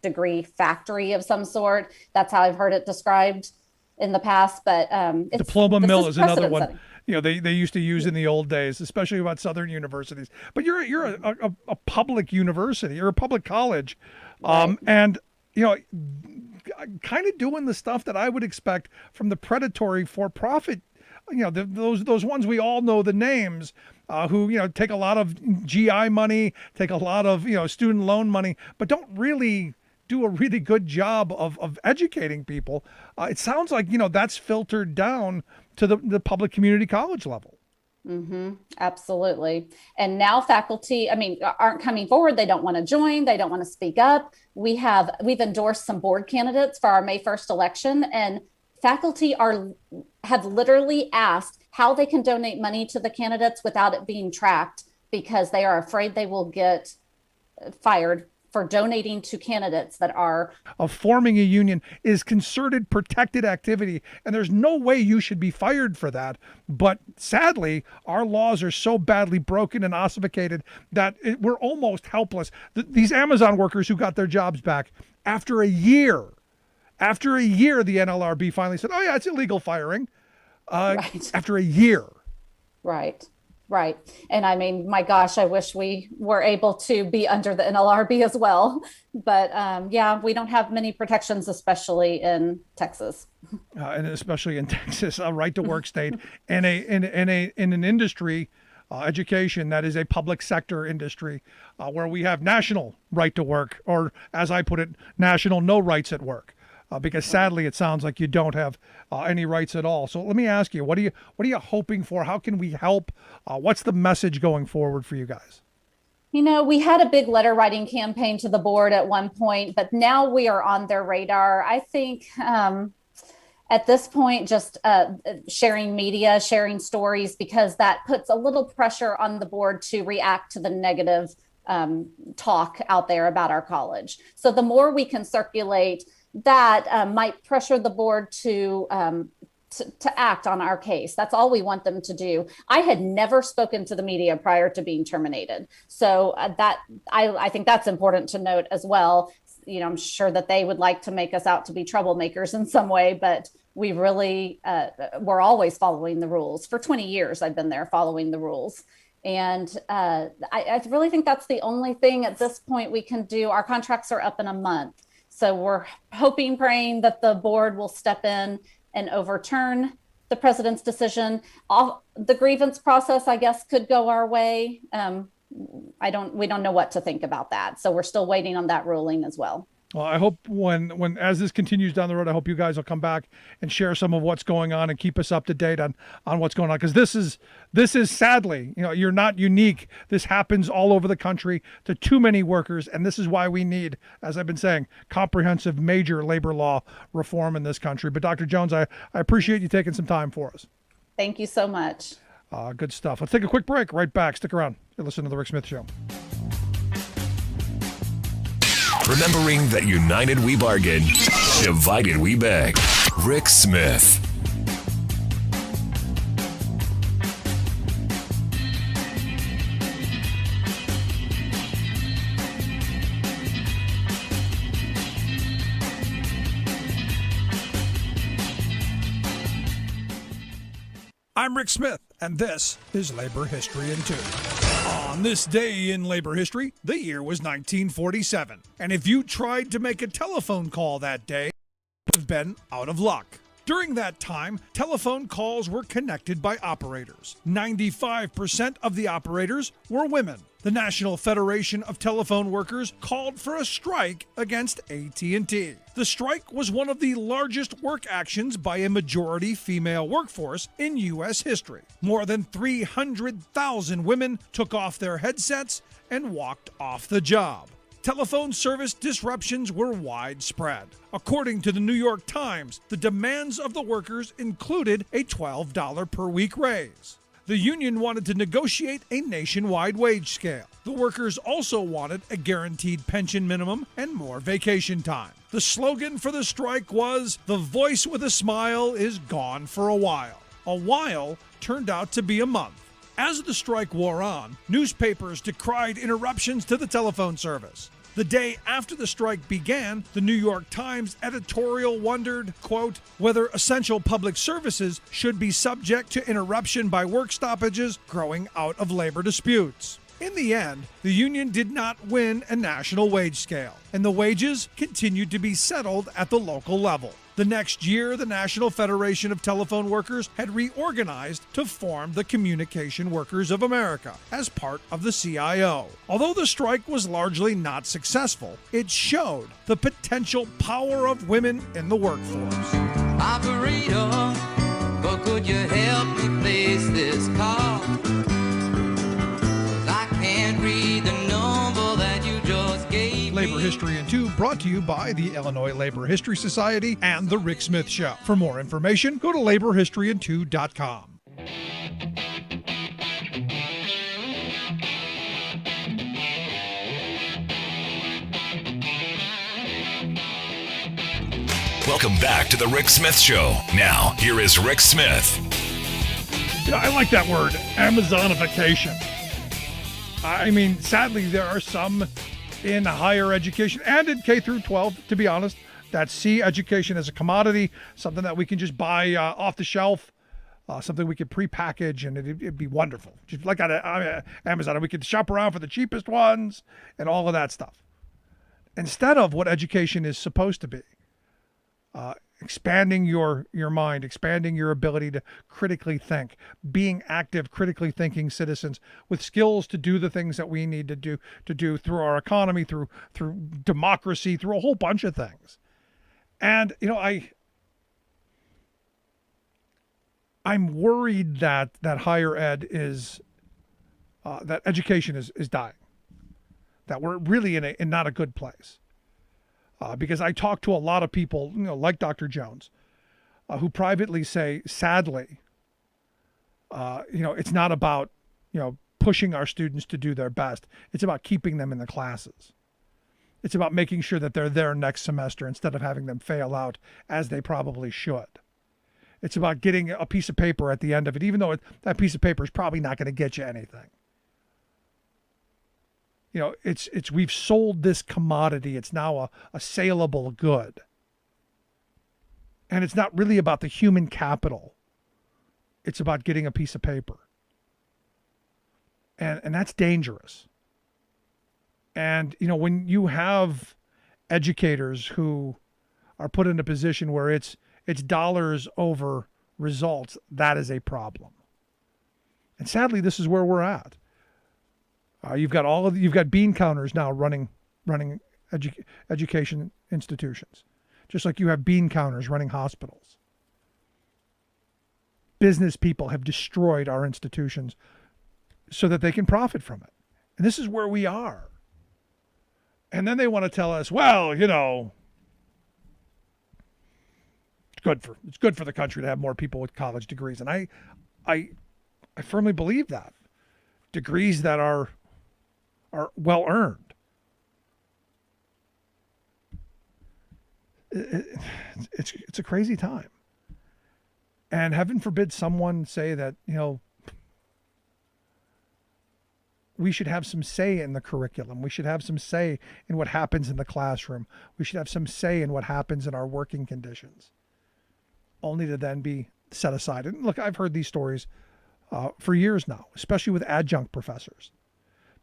degree factory of some sort. That's how I've heard it described in the past. But diploma mill is another one. they used to use in the old days, especially about Southern universities. But you're a public university, you're a public college, Right. and kind of doing the stuff that I would expect from the predatory for-profit. Those ones we all know the names, who take a lot of GI money, take a lot of student loan money, but don't really do a really good job of educating people. It sounds like that's filtered down to the public community college level. Absolutely. And now faculty, aren't coming forward. They don't want to join. They don't want to speak up. We've endorsed some board candidates for our May 1st election, and faculty have literally asked how they can donate money to the candidates without it being tracked, because they are afraid they will get fired for donating to candidates that are. Of forming a union is concerted protected activity, and there's no way you should be fired for that. But sadly, our laws are so badly broken and ossificated that we're almost helpless. These Amazon workers who got their jobs back after a year, the NLRB finally said, oh yeah, it's illegal firing. Right. After a year. Right. And my gosh, I wish we were able to be under the NLRB as well. But we don't have many protections, especially in Texas. And especially in Texas, a right to work state, and in an industry, education that is a public sector industry, where we have national right to work, or as I put it, national no rights at work. Because sadly, it sounds like you don't have any rights at all. So let me ask you, what are you hoping for? How can we help? What's the message going forward for you guys? We had a big letter writing campaign to the board at one point, but now we are on their radar. I think at this point, just sharing media, sharing stories, because that puts a little pressure on the board to react to the negative talk out there about our college. So the more we can circulate, that might pressure the board to act on our case. That's all we want them to do. I had never spoken to the media prior to being terminated. So I think that's important to note as well. I'm sure that they would like to make us out to be troublemakers in some way, but we really, we're always following the rules. For 20 years, I've been there following the rules. And I really think that's the only thing at this point we can do. Our contracts are up in a month. So we're hoping, praying that the board will step in and overturn the president's decision. The grievance process, I guess, could go our way. We don't know what to think about that. So we're still waiting on that ruling as well. Well, I hope when as this continues down the road, I hope you guys will come back and share some of what's going on and keep us up to date on what's going on. Because this is sadly, you're not unique. This happens all over the country to too many workers. And this is why we need, as I've been saying, comprehensive major labor law reform in this country. But Dr. Jones, I appreciate you taking some time for us. Thank you so much. Good stuff. Let's take a quick break. Right back. Stick around. You're listening to The Rick Smith Show. Remembering that united we bargain, divided we beg. Rick Smith. I'm Rick Smith, and this is Labor History in 2. On this day in labor history, the year was 1947. And if you tried to make a telephone call that day, you would have been out of luck. During that time, telephone calls were connected by operators. 95% of the operators were women. The National Federation of Telephone Workers called for a strike against AT&T. The strike was one of the largest work actions by a majority female workforce in U.S. history. More than 300,000 women took off their headsets and walked off the job. Telephone service disruptions were widespread. According to the New York Times, the demands of the workers included a $12 per week raise. The union wanted to negotiate a nationwide wage scale. The workers also wanted a guaranteed pension minimum and more vacation time. The slogan for the strike was, "The voice with a smile is gone for a while." A while turned out to be a month. As the strike wore on, newspapers decried interruptions to the telephone service. The day after the strike began, the New York Times editorial wondered, quote, whether essential public services should be subject to interruption by work stoppages growing out of labor disputes. In the end, the union did not win a national wage scale, and the wages continued to be settled at the local level. The next year, the National Federation of Telephone Workers had reorganized to form the Communication Workers of America as part of the CIO. Although the strike was largely not successful, it showed the potential power of women in the workforce. Operator, but could you help me place this call? 'Cause I can't read the number that you just gave me. Labor History in 2 brought to you by the Illinois Labor History Society and The Rick Smith Show. For more information, go to laborhistoryin2.com. Welcome back to the Rick Smith Show. Now, here is Rick Smith. Yeah, I like that word, Amazonification. I mean, sadly, there are some in higher education and in K through 12, to be honest, that see education as a commodity, something that we can just buy off the shelf, something we could pre-package, and it'd be wonderful. Just like on Amazon, we could shop around for the cheapest ones and all of that stuff. Instead of what education is supposed to be. Expanding your mind, expanding your ability to critically think, being active, critically thinking citizens with skills to do the things that we need to do through our economy, through democracy, through a whole bunch of things. And I'm worried that higher ed is that education is dying, that we're really in not a good place. Because I talk to a lot of people, like Dr. Jones, who privately say, sadly, it's not about, pushing our students to do their best. It's about keeping them in the classes. It's about making sure that they're there next semester instead of having them fail out as they probably should. It's about getting a piece of paper at the end of it, even though that piece of paper is probably not going to get you anything. We've sold this commodity. It's now a saleable good. And it's not really about the human capital. It's about getting a piece of paper. And that's dangerous. And, when you have educators who are put in a position where it's dollars over results, that is a problem. And sadly, this is where we're at. You've got bean counters now running education institutions, just like you have bean counters running hospitals. Business people have destroyed our institutions so that they can profit from it. And this is where we are. And then they want to tell us, well, it's good for the country to have more people with college degrees. And I firmly believe that. Degrees that are well earned. It's a crazy time. And heaven forbid someone say that, we should have some say in the curriculum. We should have some say in what happens in the classroom. We should have some say in what happens in our working conditions, only to then be set aside. And look, I've heard these stories for years now, especially with adjunct professors,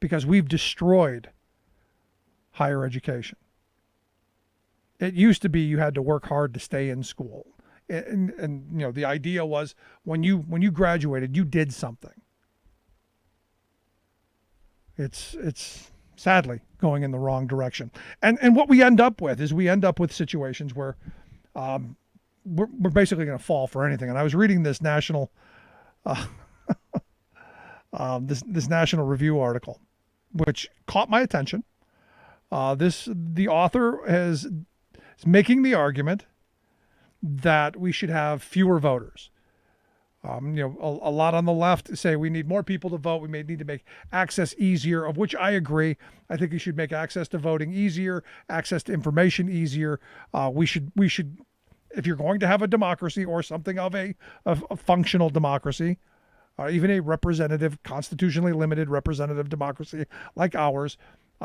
because we've destroyed higher education. It used to be you had to work hard to stay in school. And the idea was when you graduated, you did something. It's sadly going in the wrong direction. And what we end up with is situations where we're basically going to fall for anything. And I was reading this national this National Review article, which caught my attention. The author is making the argument that we should have fewer voters. A lot on the left say we need more people to vote. We may need to make access easier, of which I agree. I think we should make access to voting easier, access to information easier. We should, if you're going to have a democracy or something of a functional democracy, even a representative, constitutionally limited representative democracy like ours,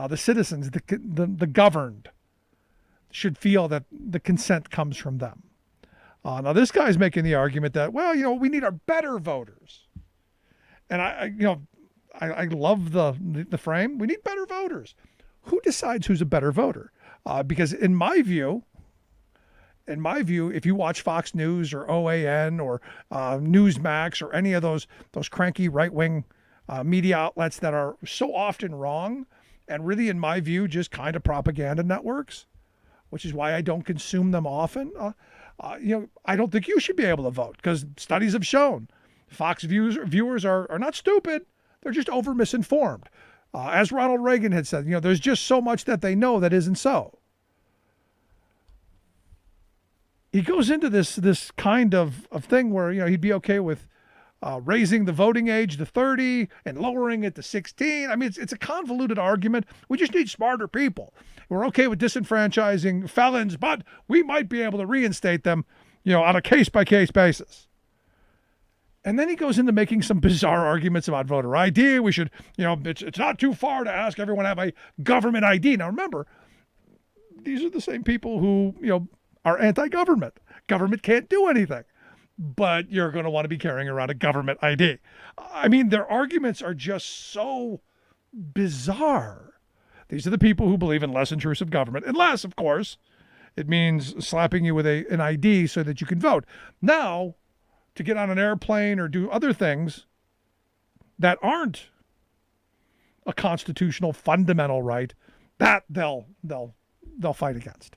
The citizens, the governed, should feel that the consent comes from them. Now this guy's making the argument that, well, we need our better voters. And I love the frame. We need better voters. Who decides who's a better voter? Because in my view, if you watch Fox News or OAN or Newsmax or any of those cranky right-wing media outlets that are so often wrong and really, in my view, just kind of propaganda networks, which is why I don't consume them often. I don't think you should be able to vote because studies have shown Fox viewers are not stupid. They're just over misinformed. As Ronald Reagan had said, there's just so much that they know that isn't so. He goes into this kind of thing where, he'd be okay with raising the voting age to 30 and lowering it to 16. I mean, it's a convoluted argument. We just need smarter people. We're okay with disenfranchising felons, but we might be able to reinstate them, on a case-by-case basis. And then he goes into making some bizarre arguments about voter ID. We should, it's not too far to ask everyone to have a government ID. Now, remember, these are the same people who, are anti-government. Government can't do anything. But you're going to want to be carrying around a government ID. I mean, their arguments are just so bizarre. These are the people who believe in less intrusive government, unless, of course, it means slapping you with an ID so that you can vote. Now, to get on an airplane or do other things that aren't a constitutional fundamental right, that they'll fight against.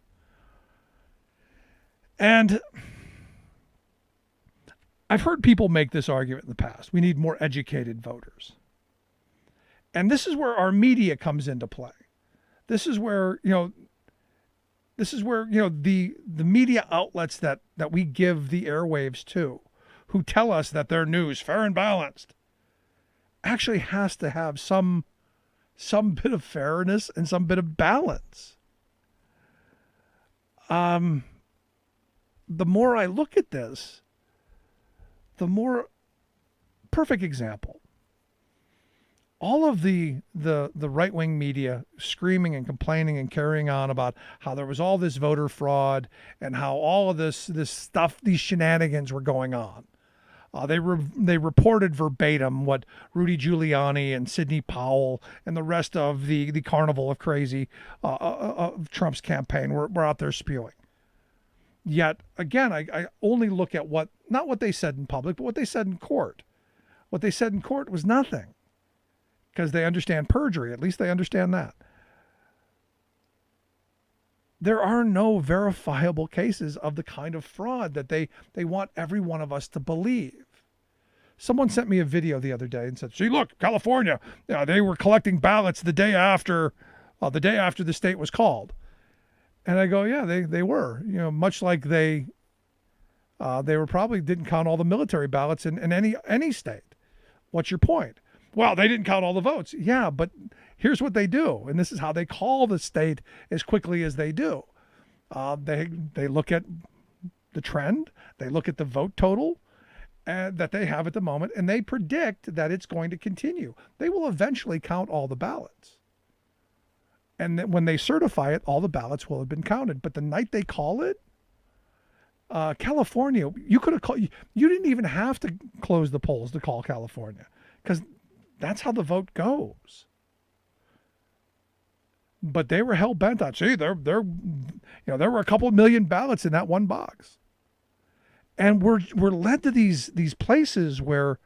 And I've heard people make this argument in the past. We need more educated voters. And this is where our media comes into play. This is where, the media outlets that we give the airwaves to, who tell us that their news, fair and balanced, actually has to have some bit of fairness and some bit of balance. The more I look at this, the more perfect example. All of the right-wing media screaming and complaining and carrying on about how there was all this voter fraud and how all of this stuff, these shenanigans were going on. They reported verbatim what Rudy Giuliani and Sidney Powell and the rest of the carnival of crazy of Trump's campaign were out there spewing. Yet, again, I only look at not what they said in public, but what they said in court. What they said in court was nothing, because they understand perjury. At least they understand that. There are no verifiable cases of the kind of fraud that they want every one of us to believe. Someone sent me a video the other day and said, see, look, California, they were collecting ballots the day after the state was called. And I go, yeah, they were, much like they were probably didn't count all the military ballots in any state. What's your point? Well, they didn't count all the votes. Yeah, but here's what they do, and this is how they call the state as quickly as they do. They look at the trend, they look at the vote total that they have at the moment, and they predict that it's going to continue. They will eventually count all the ballots. And then when they certify it, all the ballots will have been counted. But the night they call it, California, you didn't even have to close the polls to call California, because that's how the vote goes. But they were hell bent on, there were a couple million ballots in that one box. And we're led to these places where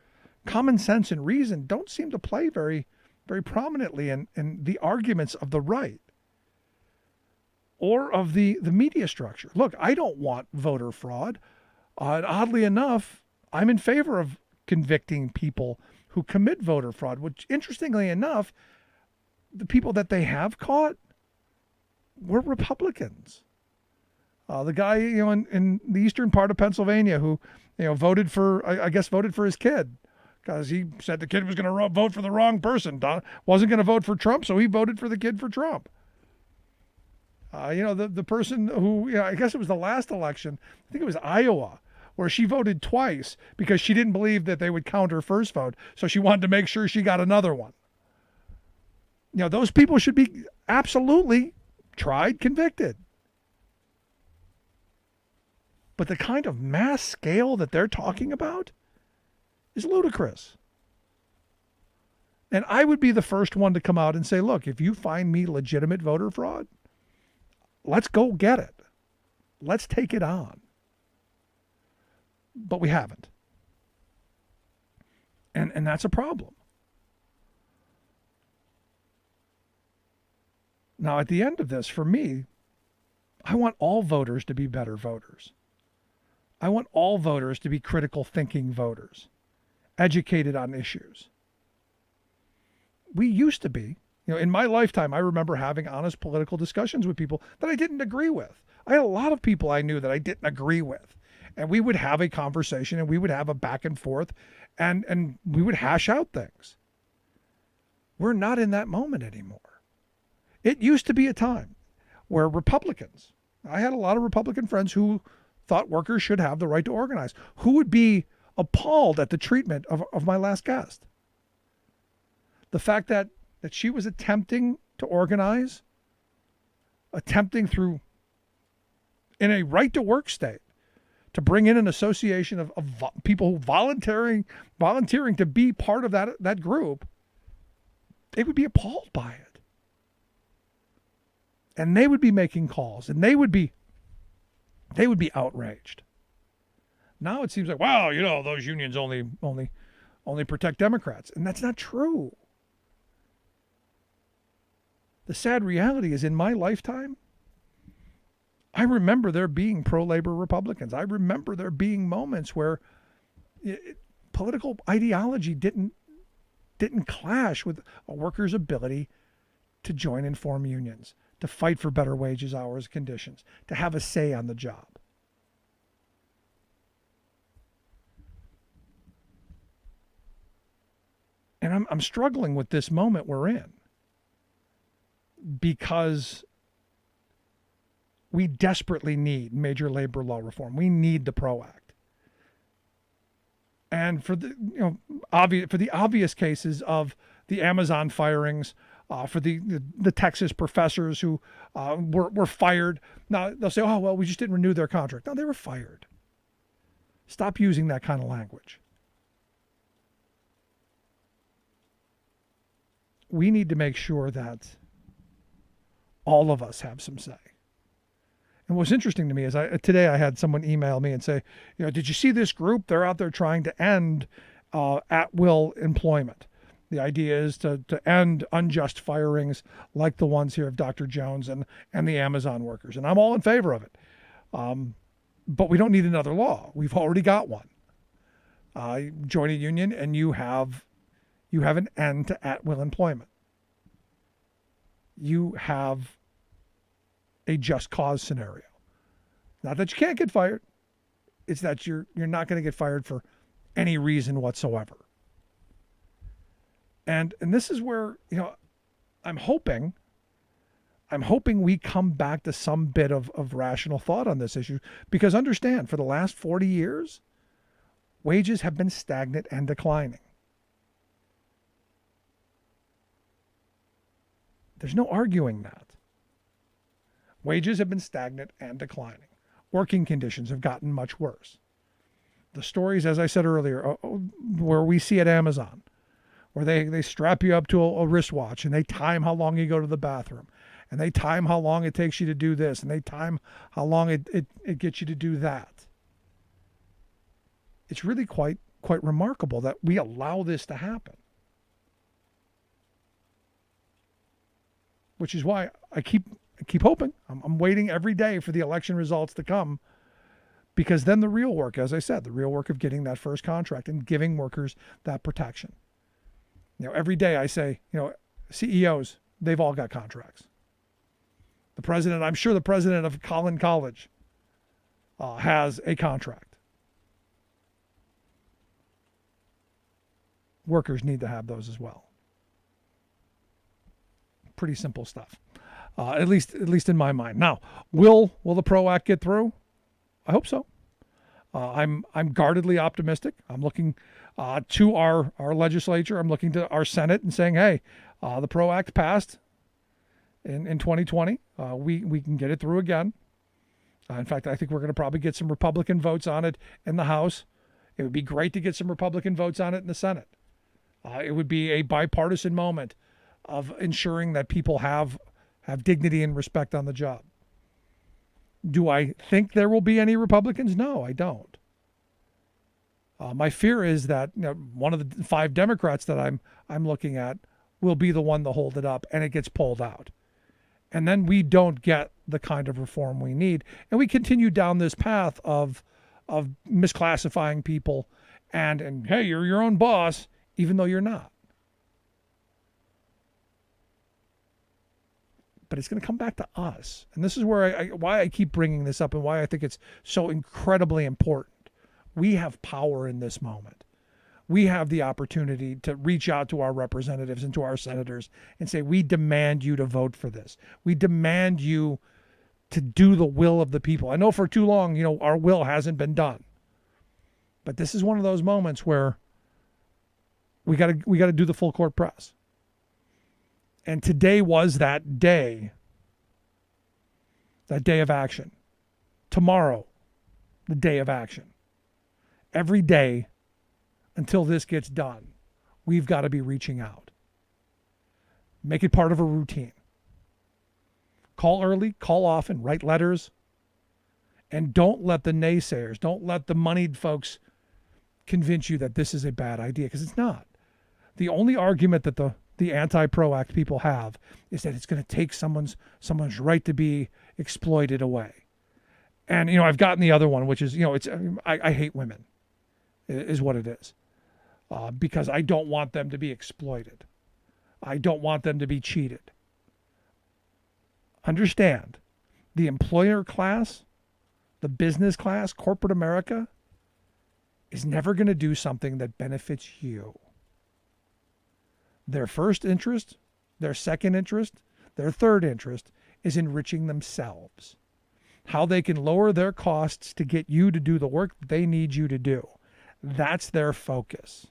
common sense and reason don't seem to play very, very prominently in the arguments of the right or of the media structure. Look, I don't want voter fraud. Oddly enough, I'm in favor of convicting people who commit voter fraud, which, interestingly enough, the people that they have caught were Republicans. The guy, in the eastern part of Pennsylvania who, voted for his kid because he said the kid was going to vote for the wrong person. Wasn't going to vote for Trump, so he voted for the kid for Trump. The person who, I guess it was the last election, I think it was Iowa, where she voted twice because she didn't believe that they would count her first vote, so she wanted to make sure she got another one. those people should be absolutely tried, convicted. But the kind of mass scale that they're talking about is ludicrous. And I would be the first one to come out and say, look, if you find me legitimate voter fraud, let's go get it. Let's take it on. But we haven't. And that's a problem. Now, at the end of this, for me, I want all voters to be better voters. I want all voters to be critical thinking voters, educated on issues. We used to be, in my lifetime, I remember having honest political discussions with people that I didn't agree with. I had a lot of people I knew that I didn't agree with. And we would have a conversation and we would have a back and forth and we would hash out things. We're not in that moment anymore. It used to be a time where Republicans, I had a lot of Republican friends who thought workers should have the right to organize, who would be appalled at the treatment of my last guest. The fact that she was attempting to organize, attempting through, in a right to work state, to bring in an association of people volunteering to be part of that group, they would be appalled by it. And they would be making calls and they would be outraged. Now it seems like, wow, those unions only protect Democrats. And that's not true. The sad reality is, in my lifetime, I remember there being pro-labor Republicans. I remember there being moments where political ideology didn't clash with a worker's ability to join and form unions, to fight for better wages, hours, conditions, to have a say on the job. And I'm struggling with this moment we're in because we desperately need major labor law reform. We need the PRO Act. And for the obvious cases of the Amazon firings, for the Texas professors who were fired. Now they'll say, oh, well, we just didn't renew their contract. No, they were fired. Stop using that kind of language. We need to make sure that all of us have some say. And what's interesting to me is today I had someone email me and say, did you see this group? They're out there trying to end at-will employment. The idea is to end unjust firings like the ones here of Dr. Jones and the Amazon workers. And I'm all in favor of it. But we don't need another law. We've already got one. Join a union and you have an end to at-will employment. You have a just cause scenario. Not that you can't get fired. It's that you're not going to get fired for any reason whatsoever. And this is where, I'm hoping we come back to some bit of rational thought on this issue, because understand, for the last 40 years, wages have been stagnant and declining. There's no arguing that. Wages have been stagnant and declining. Working conditions have gotten much worse. The stories, as I said earlier, where we see at Amazon, where they strap you up to a wristwatch and they time how long you go to the bathroom, and they time how long it takes you to do this, and they time how long it gets you to do that. It's really quite remarkable that we allow this to happen. Which is why I keep hoping. I'm waiting every day for the election results to come, because then the real work, as I said, the real work of getting that first contract and giving workers that protection. Every day I say, CEOs, they've all got contracts. The president, I'm sure the president of Collin College has a contract. Workers need to have those as well. Pretty simple stuff, at least in my mind. Now, will the PRO Act get through? I hope so. I'm guardedly optimistic. I'm looking to our legislature. I'm looking to our Senate and saying, hey, the PRO Act passed in 2020. We can get it through again. In fact, I think we're going to probably get some Republican votes on it in the House. It would be great to get some Republican votes on it in the Senate. It would be a bipartisan moment of ensuring that people have dignity and respect on the job. Do I think there will be any Republicans? No, I don't. My fear is that one of the 5 Democrats that I'm looking at will be the one to hold it up, and it gets pulled out. And then we don't get the kind of reform we need. And we continue down this path of misclassifying people and hey, you're your own boss, even though you're not. But it's going to come back to us. And this is where why I keep bringing this up and why I think it's so incredibly important. We have power in this moment. We have the opportunity to reach out to our representatives and to our senators and say, we demand you to vote for this. We demand you to do the will of the people. I know for too long, our will hasn't been done. But this is one of those moments where we got to do the full court press. And today was that day of action. Tomorrow, the day of action. Every day until this gets done, we've got to be reaching out. Make it part of a routine. Call early, call often, write letters, and don't let the naysayers, don't let the moneyed folks convince you that this is a bad idea, because it's not. The only argument that the anti-PRO Act people have is that it's going to take someone's right to be exploited away. And, I've gotten the other one, which is, I hate women, is what it is. Because I don't want them to be exploited. I don't want them to be cheated. Understand, the employer class, the business class, corporate America, is never going to do something that benefits you. Their first interest, their second interest, their third interest is enriching themselves. How they can lower their costs to get you to do the work they need you to do. That's their focus.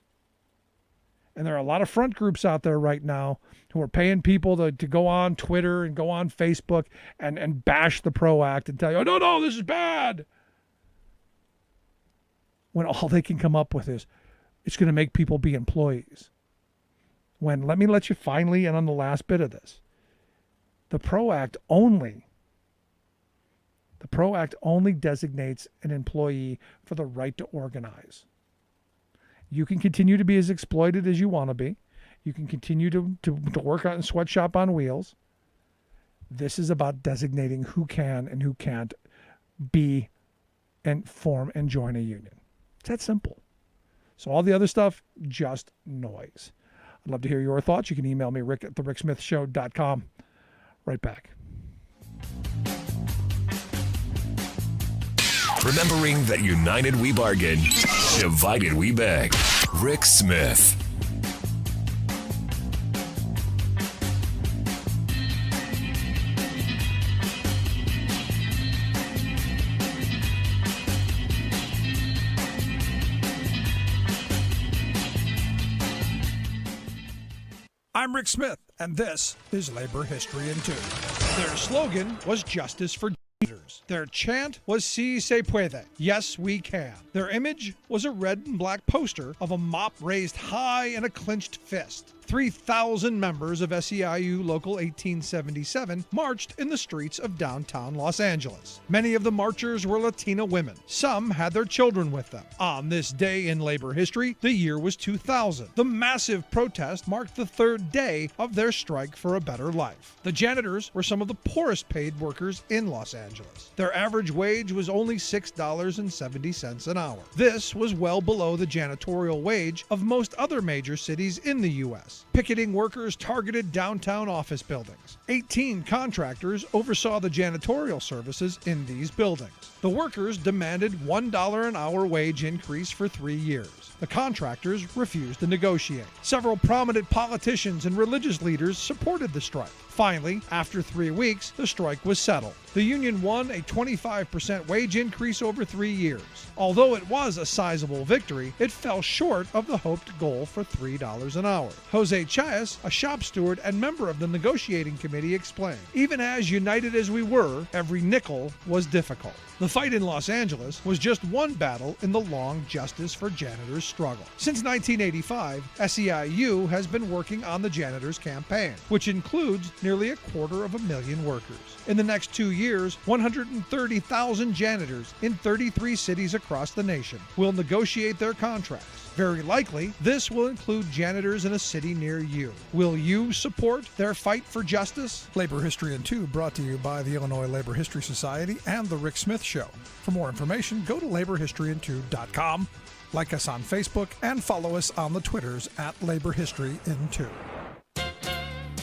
And there are a lot of front groups out there right now who are paying people to go on Twitter and go on Facebook and bash the PRO Act and tell you, oh, no, this is bad. When all they can come up with is, it's going to make people be employees. When, let me let you finally in on the last bit of this. The PRO Act only designates an employee for the right to organize. You can continue to be as exploited as you want to be. You can continue to work on sweatshop on wheels. This is about designating who can and who can't be and form and join a union. It's that simple. So all the other stuff, just noise. I'd love to hear your thoughts. You can email me, rick@thericksmithshow.com. Right back. Remembering that united we bargain, divided we beg. Rick Smith. I'm Rick Smith, and this is Labor History in 2. Their slogan was Justice for Leaders. Their chant was Si se puede, yes we can. Their image was a red and black poster of a mop raised high and a clenched fist. 3,000 members of SEIU Local 1877 marched in the streets of downtown Los Angeles. Many of the marchers were Latina women. Some had their children with them. On this day in labor history, the year was 2000. The massive protest marked the third day of their strike for a better life. The janitors were some of the poorest paid workers in Los Angeles. Their average wage was only $6.70 an hour. This was well below the janitorial wage of most other major cities in the U.S. Picketing workers targeted downtown office buildings. 18 contractors oversaw the janitorial services in these buildings. The workers demanded $1 an hour wage increase for 3 years. The contractors refused to negotiate. Several prominent politicians and religious leaders supported the strike. Finally, after 3 weeks, the strike was settled. The union won a 25% wage increase over 3 years. Although it was a sizable victory, it fell short of the hoped goal for $3 an hour. Jose Chayas, a shop steward and member of the negotiating committee, explained, "Even as united as we were, every nickel was difficult." The fight in Los Angeles was just one battle in the long Justice for Janitors struggle. Since 1985, SEIU has been working on the janitors campaign, which includes nearly 250,000 workers. In the next 2 years, 130,000 janitors in 33 cities across the nation will negotiate their contracts. Very likely, this will include janitors in a city near you. Will you support their fight for justice? Labor History in 2 brought to you by the Illinois Labor History Society and The Rick Smith Show. For more information, go to laborhistoryin2.com, like us on Facebook, and follow us on the Twitters at Labor History in 2.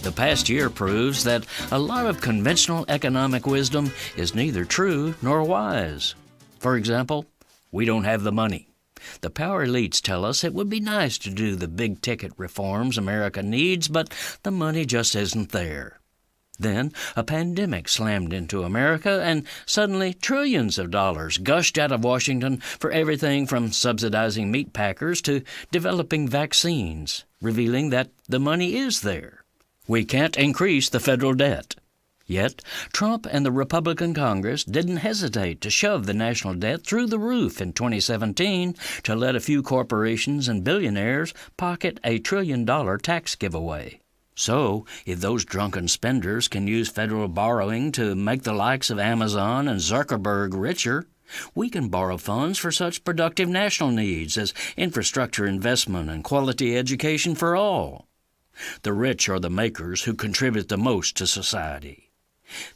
The past year proves that a lot of conventional economic wisdom is neither true nor wise. For example, we don't have the money. The power elites tell us it would be nice to do the big-ticket reforms America needs, but the money just isn't there. Then a pandemic slammed into America, and suddenly trillions of dollars gushed out of Washington for everything from subsidizing meat packers to developing vaccines, revealing that the money is there. We can't increase the federal debt. Yet, Trump and the Republican Congress didn't hesitate to shove the national debt through the roof in 2017 to let a few corporations and billionaires pocket a $1 trillion tax giveaway. So, if those drunken spenders can use federal borrowing to make the likes of Amazon and Zuckerberg richer, we can borrow funds for such productive national needs as infrastructure investment and quality education for all. The rich are the makers who contribute the most to society.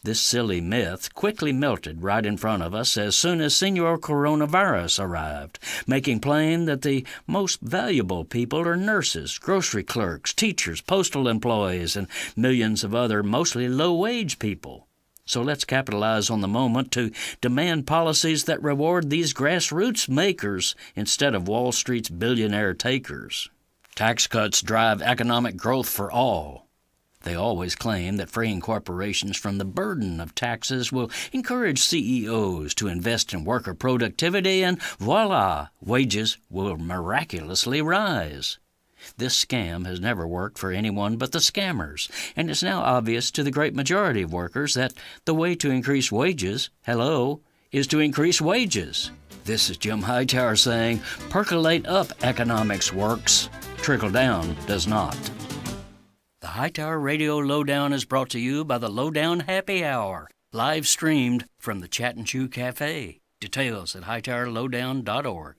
This silly myth quickly melted right in front of us as soon as Senor Coronavirus arrived, making plain that the most valuable people are nurses, grocery clerks, teachers, postal employees, and millions of other mostly low-wage people. So let's capitalize on the moment to demand policies that reward these grassroots makers instead of Wall Street's billionaire takers. Tax cuts drive economic growth for all. They always claim that freeing corporations from the burden of taxes will encourage CEOs to invest in worker productivity, and voila, wages will miraculously rise. This scam has never worked for anyone but the scammers, and it's now obvious to the great majority of workers that the way to increase wages, is to increase wages. This is Jim Hightower saying, percolate up economics works, trickle down does not. The Hightower Radio Lowdown is brought to you by the Lowdown Happy Hour, live streamed from the Chat and Chew Cafe. Details at hightowerlowdown.org.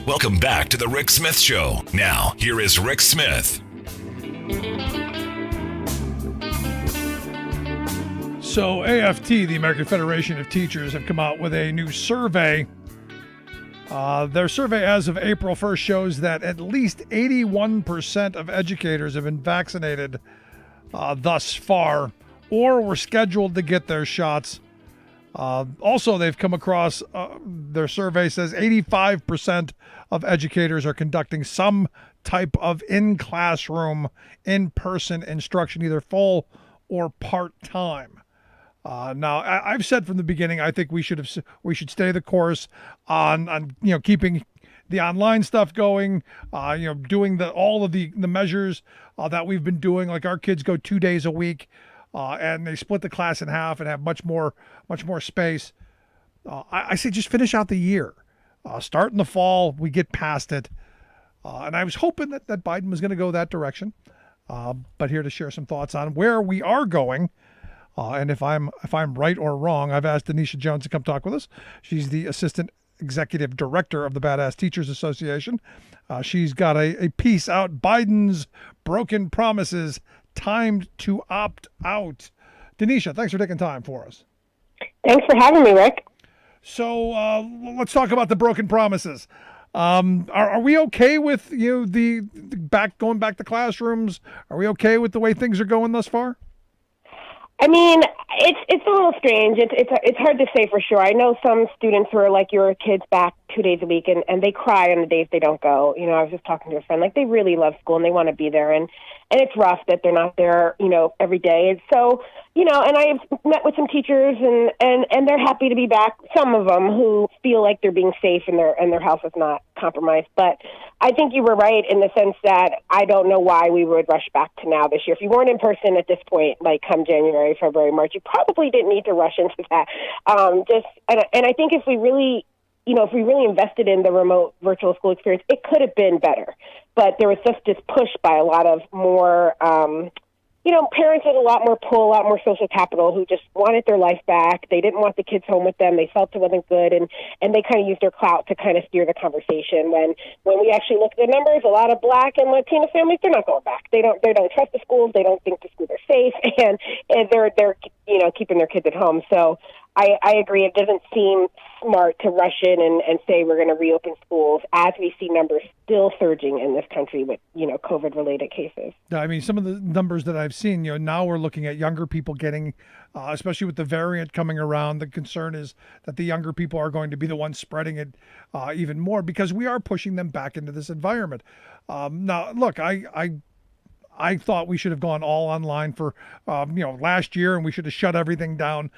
Welcome back to The Rick Smith Show. Now, here is Rick Smith. So AFT, the American Federation of Teachers, have come out with a new survey. Their survey as of April 1st shows that at least 81% of educators have been vaccinated thus far or were scheduled to get their shots. Also, they've come across, their survey says 85% of educators are conducting some type of in-classroom, in-person instruction, either full or part-time. Now, I've said from the beginning, I think we should stay the course on keeping the online stuff going, doing all of the measures that we've been doing. Like our kids go 2 days a week, and they split the class in half and have much more space. I say just finish out the year, start in the fall. We get past it, and I was hoping that Biden was going to go that direction. But here to share some thoughts on where we are going. And if I'm right or wrong, I've asked Denisha Jones to come talk with us. She's the Assistant Executive Director of the Badass Teachers Association. She's got a piece out, Biden's Broken Promises, Timed to Opt Out. Denisha, thanks for taking time for us. Thanks for having me, Rick. So let's talk about the broken promises. Are we okay with the going back to classrooms? Are we okay with the way things are going thus far? I mean, it's a little strange. It's hard to say for sure. I know some students who are like your kids back 2 days a week, and they cry on the days they don't go. You know, I was just talking to a friend, like, they really love school and they want to be there, and it's rough that they're not there, you know, every day. And so, you know, and I've met with some teachers, and they're happy to be back. Some of them who feel like they're being safe and their health is not compromised. But I think you were right in the sense that I don't know why we would rush back to now this year. If you weren't in person at this point, like come January, February, March, you probably didn't need to rush into that. And I think if we really invested in the remote virtual school experience, it could have been better. But there was just this push by a lot of more, parents with a lot more pull, a lot more social capital who just wanted their life back. They didn't want the kids home with them. They felt it wasn't good, and they kind of used their clout to kind of steer the conversation. When we actually look at the numbers, a lot of Black and Latino families, they're not going back. They don't trust the schools. They don't think the schools are safe, and they're keeping their kids at home. So I agree. It doesn't seem smart to rush in and say we're going to reopen schools as we see numbers still surging in this country with, COVID-related cases. I mean, some of the numbers that I've seen, now we're looking at younger people getting, especially with the variant coming around, the concern is that the younger people are going to be the ones spreading it even more because we are pushing them back into this environment. Now, look, I thought we should have gone all online for, last year, and we should have shut everything down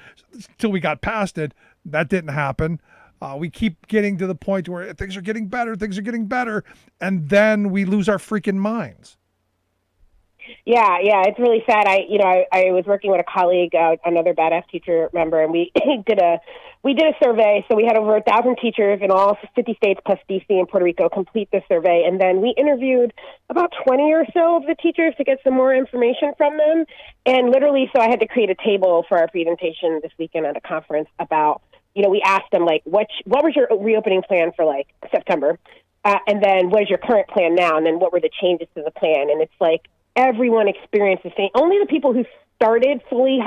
till we got past it. That didn't happen. We keep getting to the point where things are getting better, and then we lose our freaking minds. Yeah, it's really sad. I was working with a colleague, another badass teacher member, and we did a survey. So we had over 1,000 teachers in all 50 states plus DC and Puerto Rico complete the survey, and then we interviewed about 20 or so of the teachers to get some more information from them. And literally, so I had to create a table for our presentation this weekend at a conference about, we asked them like, what was your reopening plan for like September, and then what is your current plan now, and then what were the changes to the plan? And it's like, everyone experienced the same. Only the people who started fully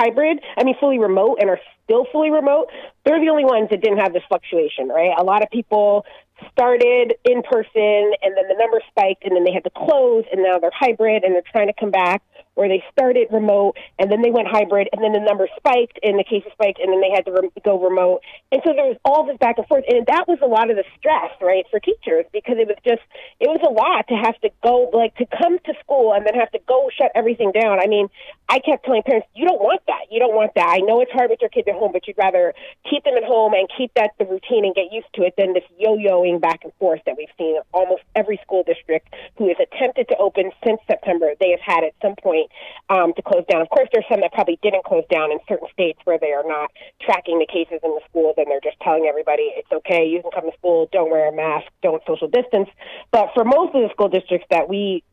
remote and are still fully remote, they're the only ones that didn't have this fluctuation, right? A lot of people started in person and then the numbers spiked and then they had to close and now they're hybrid and they're trying to come back, or they started remote and then they went hybrid and then the numbers spiked and the cases spiked and then they had to go remote. And so there was all this back and forth, and that was a lot of the stress, right, for teachers, because it was a lot to have to go, like, to come to school and then have to go shut everything down. I mean, I kept telling parents, you don't want that. I know it's hard with your kids at home, but you'd rather keep them at home and keep that the routine and get used to it than this yo-yoing back and forth that we've seen in almost every school district who has attempted to open since September. They have had at some point to close down. Of course, there's some that probably didn't close down in certain states where they are not tracking the cases in the schools and they're just telling everybody it's okay, you can come to school, don't wear a mask, don't social distance. But for most of the school districts that we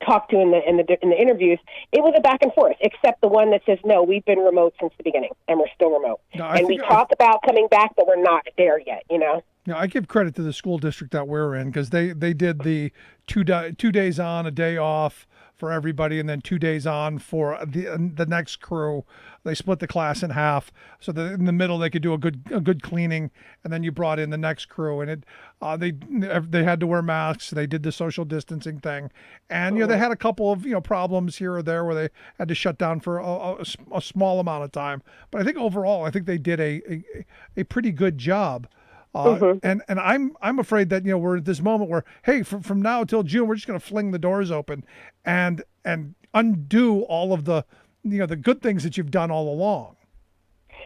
talked to in the interviews, it was a back and forth, except the one that says, no, we've been remote since the beginning and we're still remote. No, and we talk about coming back, but we're not there yet, Yeah, I give credit to the school district that we're in because they did the 2 days on, a day off for everybody, and then 2 days on for the next crew. They split the class in half so that in the middle they could do a good cleaning, and then you brought in the next crew, and they had to wear masks. They did the social distancing thing, and they had a couple of problems here or there where they had to shut down for a small amount of time. But I think overall, they did a pretty good job. And I'm afraid that we're at this moment where, hey, from now till June we're just going to fling the doors open and undo all of the the good things that you've done all along.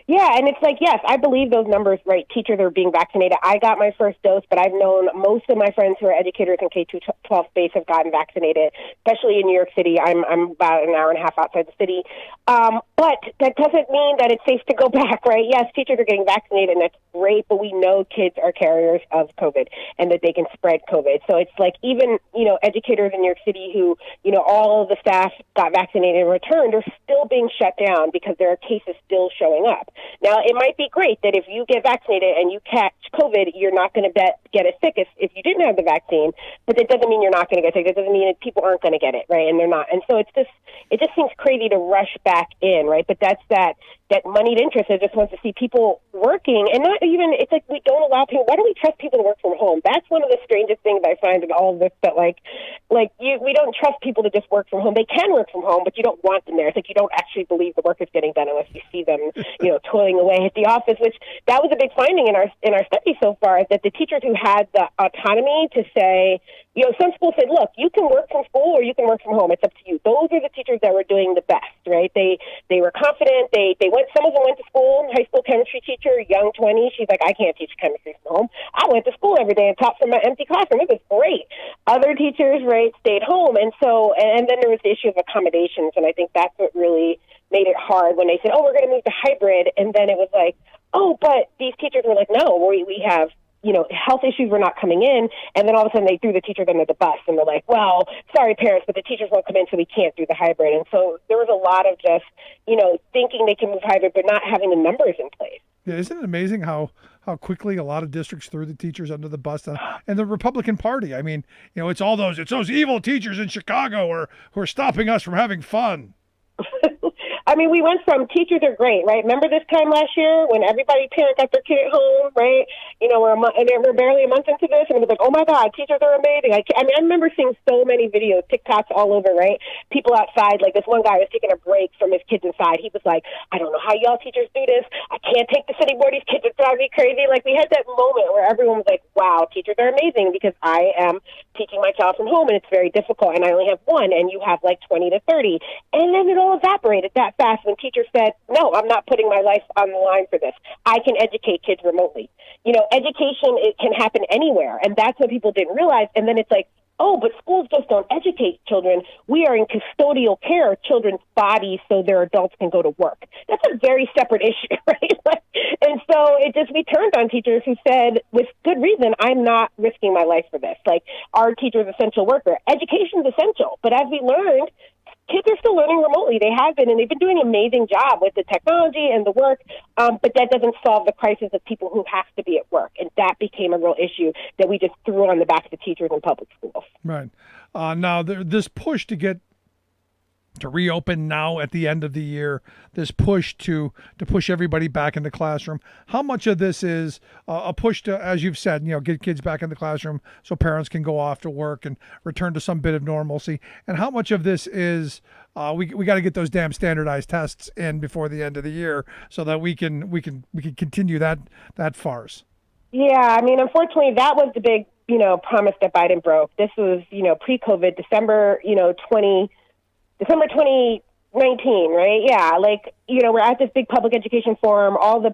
Yeah, and it's like, yes, I believe those numbers, right? Teachers are being vaccinated. I got my first dose, but I've known most of my friends who are educators in K-12 space have gotten vaccinated, especially in New York City. I'm about an hour and a half outside the city. But that doesn't mean that it's safe to go back, right? Yes, teachers are getting vaccinated, and that's great, but we know kids are carriers of COVID and that they can spread COVID. So it's like even, educators in New York City who, all of the staff got vaccinated and returned are still being shut down because there are cases still showing up. Now, it might be great that if you get vaccinated and you catch COVID, you're not going to get as sick if you didn't have the vaccine, but that doesn't mean you're not going to get sick. It doesn't mean that people aren't going to get it, right? And they're not. And so it just seems crazy to rush back in, right? But that's that moneyed interest that just wants to see people working, and not even, it's like we don't allow people. Why don't we trust people to work from home? That's one of the strangest things I find in all of this, that we don't trust people to just work from home. They can work from home, but you don't want them there. It's like you don't actually believe the work is getting done unless you see them, toiling away at the office, which that was a big finding in our study so far, that the teachers who had the autonomy to say, some schools said, look, you can work from school or you can work from home. It's up to you. Those are the teachers that were doing the best, right? They were confident. Some of them went to school. High school chemistry teacher, young 20. She's like, I can't teach chemistry from home. I went to school every day and taught from my empty classroom. It was great. Other teachers, right, stayed home. And then there was the issue of accommodations. And I think that's what really made it hard when they said, oh, we're going to move to hybrid. And then it was like, oh, but these teachers were like, no, we have, health issues were not coming in. And then all of a sudden they threw the teachers under the bus and they're like, well, sorry, parents, but the teachers won't come in, so we can't do the hybrid. And so there was a lot of just, thinking they can move hybrid, but not having the numbers in place. Yeah, isn't it amazing how quickly a lot of districts threw the teachers under the bus, and the Republican Party? I mean, it's it's those evil teachers in Chicago who are stopping us from having fun. I mean, we went from teachers are great, right? Remember this time last year when everybody parent got their kid at home, right? We're barely a month into this, and it was like, oh my God, teachers are amazing. I remember seeing so many videos, TikToks all over, right? People outside, like this one guy was taking a break from his kids inside. He was like, I don't know how y'all teachers do this. I can't take the city board. These kids are driving me crazy. Like, we had that moment where everyone was like, wow, teachers are amazing, because I am teaching my child from home, and it's very difficult, and I only have one, and you have like 20 to 30. And then it all evaporated that fast when teachers said, no, I'm not putting my life on the line for this. I can educate kids remotely. Education, it can happen anywhere. And that's what people didn't realize. And then it's like, oh, but schools just don't educate children. We are in custodial care of children's bodies so their adults can go to work. That's a very separate issue, right? And so we turned on teachers who said, with good reason, I'm not risking my life for this. Like, our teacher's essential worker. Education's essential. But as we learned, kids are still learning remotely. They have been, and they've been doing an amazing job with the technology and the work, but that doesn't solve the crisis of people who have to be at work. And that became a real issue that we just threw on the back of the teachers in public schools. Right. Now, this push to reopen now at the end of the year, this push to push everybody back in the classroom, how much of this is a push to, as you've said, get kids back in the classroom so parents can go off to work and return to some bit of normalcy? And how much of this is we got to get those damn standardized tests in before the end of the year so that we can continue that farce? Yeah, I mean, unfortunately, that was the big, promise that Biden broke. This was, pre-COVID, December 2019, right? Yeah, we're at this big public education forum. All the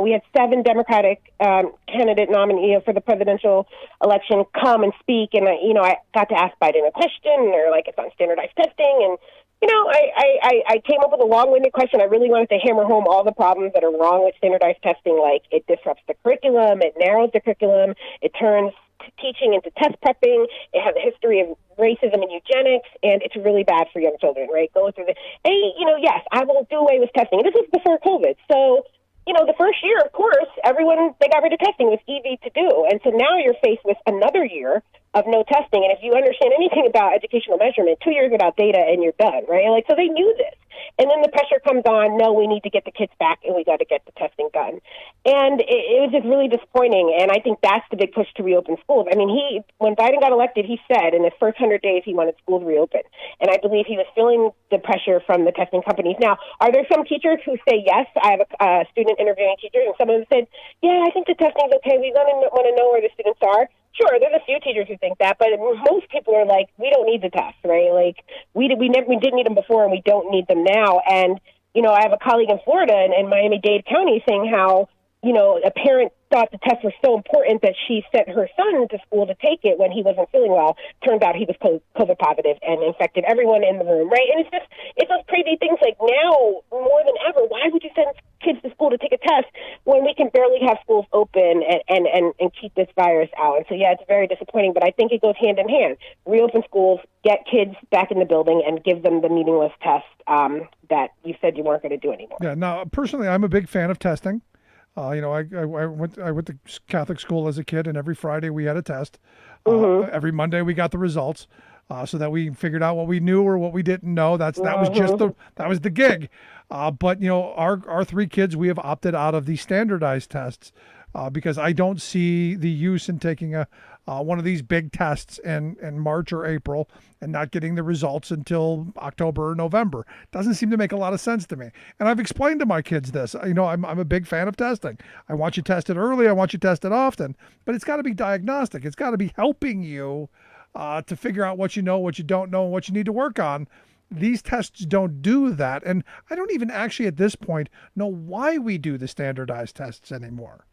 we had 7 Democratic candidate nominees for the presidential election come and speak, and I got to ask Biden a question, or it's on standardized testing, and I came up with a long-winded question. I really wanted to hammer home all the problems that are wrong with standardized testing. Like, it disrupts the curriculum, it narrows the curriculum, it turns teaching into test prepping, it has a history of racism and eugenics, and it's really bad for young children, right? Going through yes, I will do away with testing. And this was before COVID. So, the first year, of course, they got rid of testing. It was easy to do. And so now you're faced with another year of no testing. And if you understand anything about educational measurement, 2 years without data and you're done, right? So they knew this. And then the pressure comes on, no, we need to get the kids back and we got to get the testing done. And it was just really disappointing. And I think that's the big push to reopen schools. I mean, when Biden got elected, he said in his first 100 days he wanted schools reopened. And I believe he was feeling the pressure from the testing companies. Now, are there some teachers who say, yes, I have a student interviewing teachers, and some of them said, yeah, I think the testing's okay. We want to know where the students are. Sure, there's a few teachers who think that, but most people are like, we don't need the tests, right? We didn't need them before, and we don't need them now. And I have a colleague in Florida in Miami-Dade County saying how a parent thought the tests were so important that she sent her son to school to take it when he wasn't feeling well. Turns out he was COVID positive and infected everyone in the room, right? And it's those crazy things. Like, now more than ever, why would you send kids to school to take a test when we can barely have schools open and keep this virus out? And so, yeah, it's very disappointing, but I think it goes hand in hand. Reopen schools, get kids back in the building, and give them the meaningless tests that you said you weren't going to do anymore. Yeah. Now, personally, I'm a big fan of testing. I went to Catholic school as a kid, and every Friday we had a test. Every Monday we got the results, so that we figured out what we knew or what we didn't know. That was the gig. But our three kids, we have opted out of the standardized tests because I don't see the use in taking one of these big tests in March or April and not getting the results until October or November. Doesn't seem to make a lot of sense to me. And I've explained to my kids this. I'm a big fan of testing. I want you tested early. I want you tested often. But it's got to be diagnostic. It's got to be helping you to figure out what you know, what you don't know, and what you need to work on. These tests don't do that. And I don't even actually at this point know why we do the standardized tests anymore.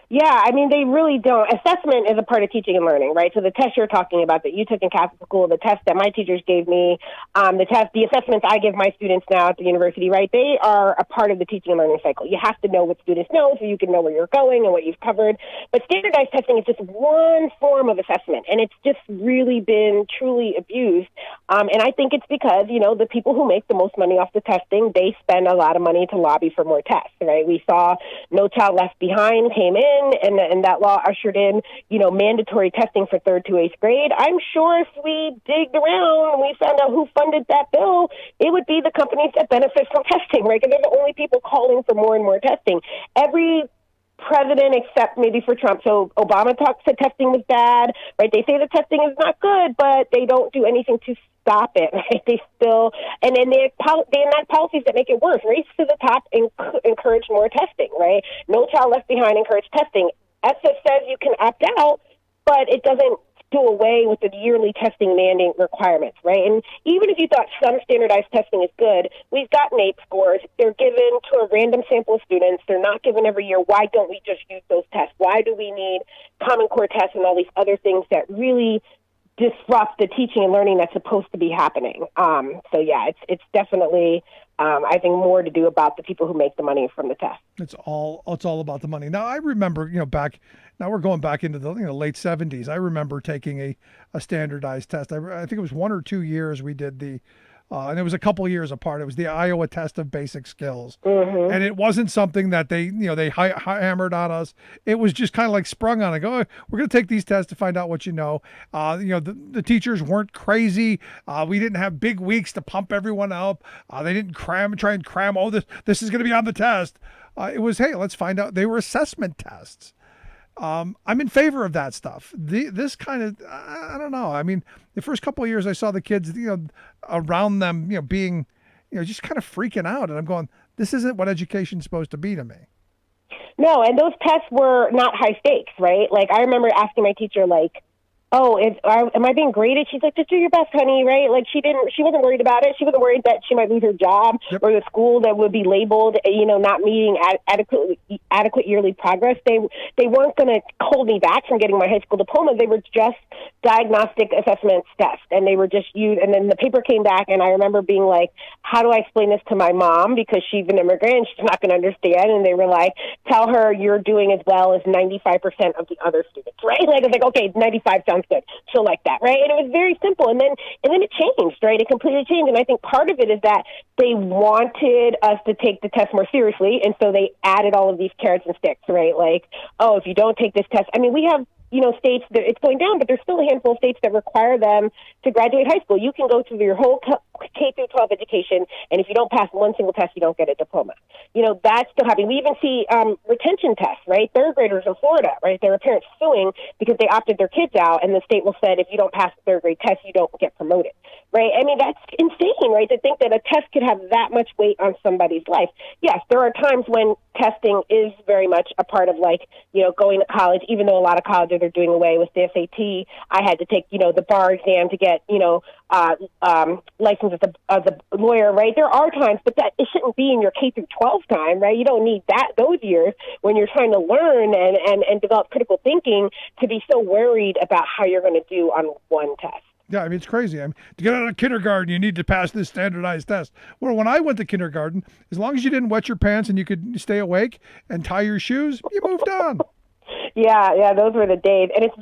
Yeah, I mean, they really don't. Assessment is a part of teaching and learning, right? So the test you're talking about that you took in Catholic school, the test that my teachers gave me, the assessments I give my students now at the university, right? They are a part of the teaching and learning cycle. You have to know what students know so you can know where you're going and what you've covered. But standardized testing is just one form of assessment, and it's just really been truly abused. And I think it's because, the people who make the most money off the testing, they spend a lot of money to lobby for more tests, right? We saw No Child Left Behind came in, and that law ushered in, mandatory testing for 3rd to 8th grade. I'm sure if we digged around and we found out who funded that bill, it would be the companies that benefit from testing, right? Because they're the only people calling for more and more testing. Every president except maybe for Trump. So Obama said testing was bad, right? They say the testing is not good, but they don't do anything to stop it, right? They still, and then they enact policies that make it worse. Race to the top encourage more testing, right? No Child Left Behind encourage testing. ESSA says you can opt out, but it doesn't do away with the yearly testing mandate requirements, right? And even if you thought some standardized testing is good, we've got NAEP scores. They're given to a random sample of students. They're not given every year. Why don't we just use those tests? Why do we need Common Core tests and all these other things that really disrupt the teaching and learning that's supposed to be happening? So yeah, it's definitely, I think, more to do about the people who make the money from the test. It's all about the money. Now I remember, now we're going back into the late 70s. I remember taking a standardized test. I think it was 1 or 2 years we did the, and it was a couple of years apart. It was the Iowa Test of Basic Skills, and it wasn't something that they hammered on us. It was just kind of like sprung on. Go, we're going to take these tests to find out what you know. The teachers weren't crazy. We didn't have big weeks to pump everyone up. They didn't try and cram. Oh, this is going to be on the test. It was, hey, let's find out. They were assessment tests. I'm in favor of that stuff. This kind of, I don't know. I mean, the first couple of years I saw the kids, around them, being, just kind of freaking out. And I'm going, this isn't what education's supposed to be to me. No, and those tests were not high stakes, right? Like, I remember asking my teacher, like, oh, am I being graded? She's like, just do your best, honey, right? Like, she wasn't worried about it. She wasn't worried that she might lose her job or the school that would be labeled, not meeting adequate yearly progress. They weren't going to hold me back from getting my high school diploma. They were just diagnostic assessments tests, and they were just used. And then the paper came back, and I remember being like, how do I explain this to my mom? Because she's an immigrant, and she's not going to understand. And they were like, tell her you're doing as well as 95% of the other students, right? Like, I was like, okay, 95 sounds good. She'll like that, right? And it was very simple. And then it changed, right? It completely changed. And I think part of it is that they wanted us to take the test more seriously. And so they added all of these carrots and sticks, right? Like, oh, if you don't take this test, I mean, we have, states that it's going down, but there's still a handful of states that require them to graduate high school. You can go through your whole K through 12 education, and if you don't pass one single test, you don't get a diploma. That's still happening. We even see retention tests, right? Third graders in Florida, right? There are parents suing because they opted their kids out, and the state will said, if you don't pass the third grade test, you don't get promoted, right? I mean, that's insane, right? To think that a test could have that much weight on somebody's life. Yes, there are times when testing is very much a part of, like, going to college, even though a lot of colleges are doing away with the SAT. I had to take, the bar exam to get, license as a lawyer, right? There are times, but that it shouldn't be in your K through 12 time, right? You don't need those years when you're trying to learn and develop critical thinking to be so worried about how you're going to do on one test. Yeah, I mean, it's crazy. I mean, to get out of kindergarten, you need to pass this standardized test. Well, when I went to kindergarten, as long as you didn't wet your pants and you could stay awake and tie your shoes, you moved on. Yeah, those were the days. And it's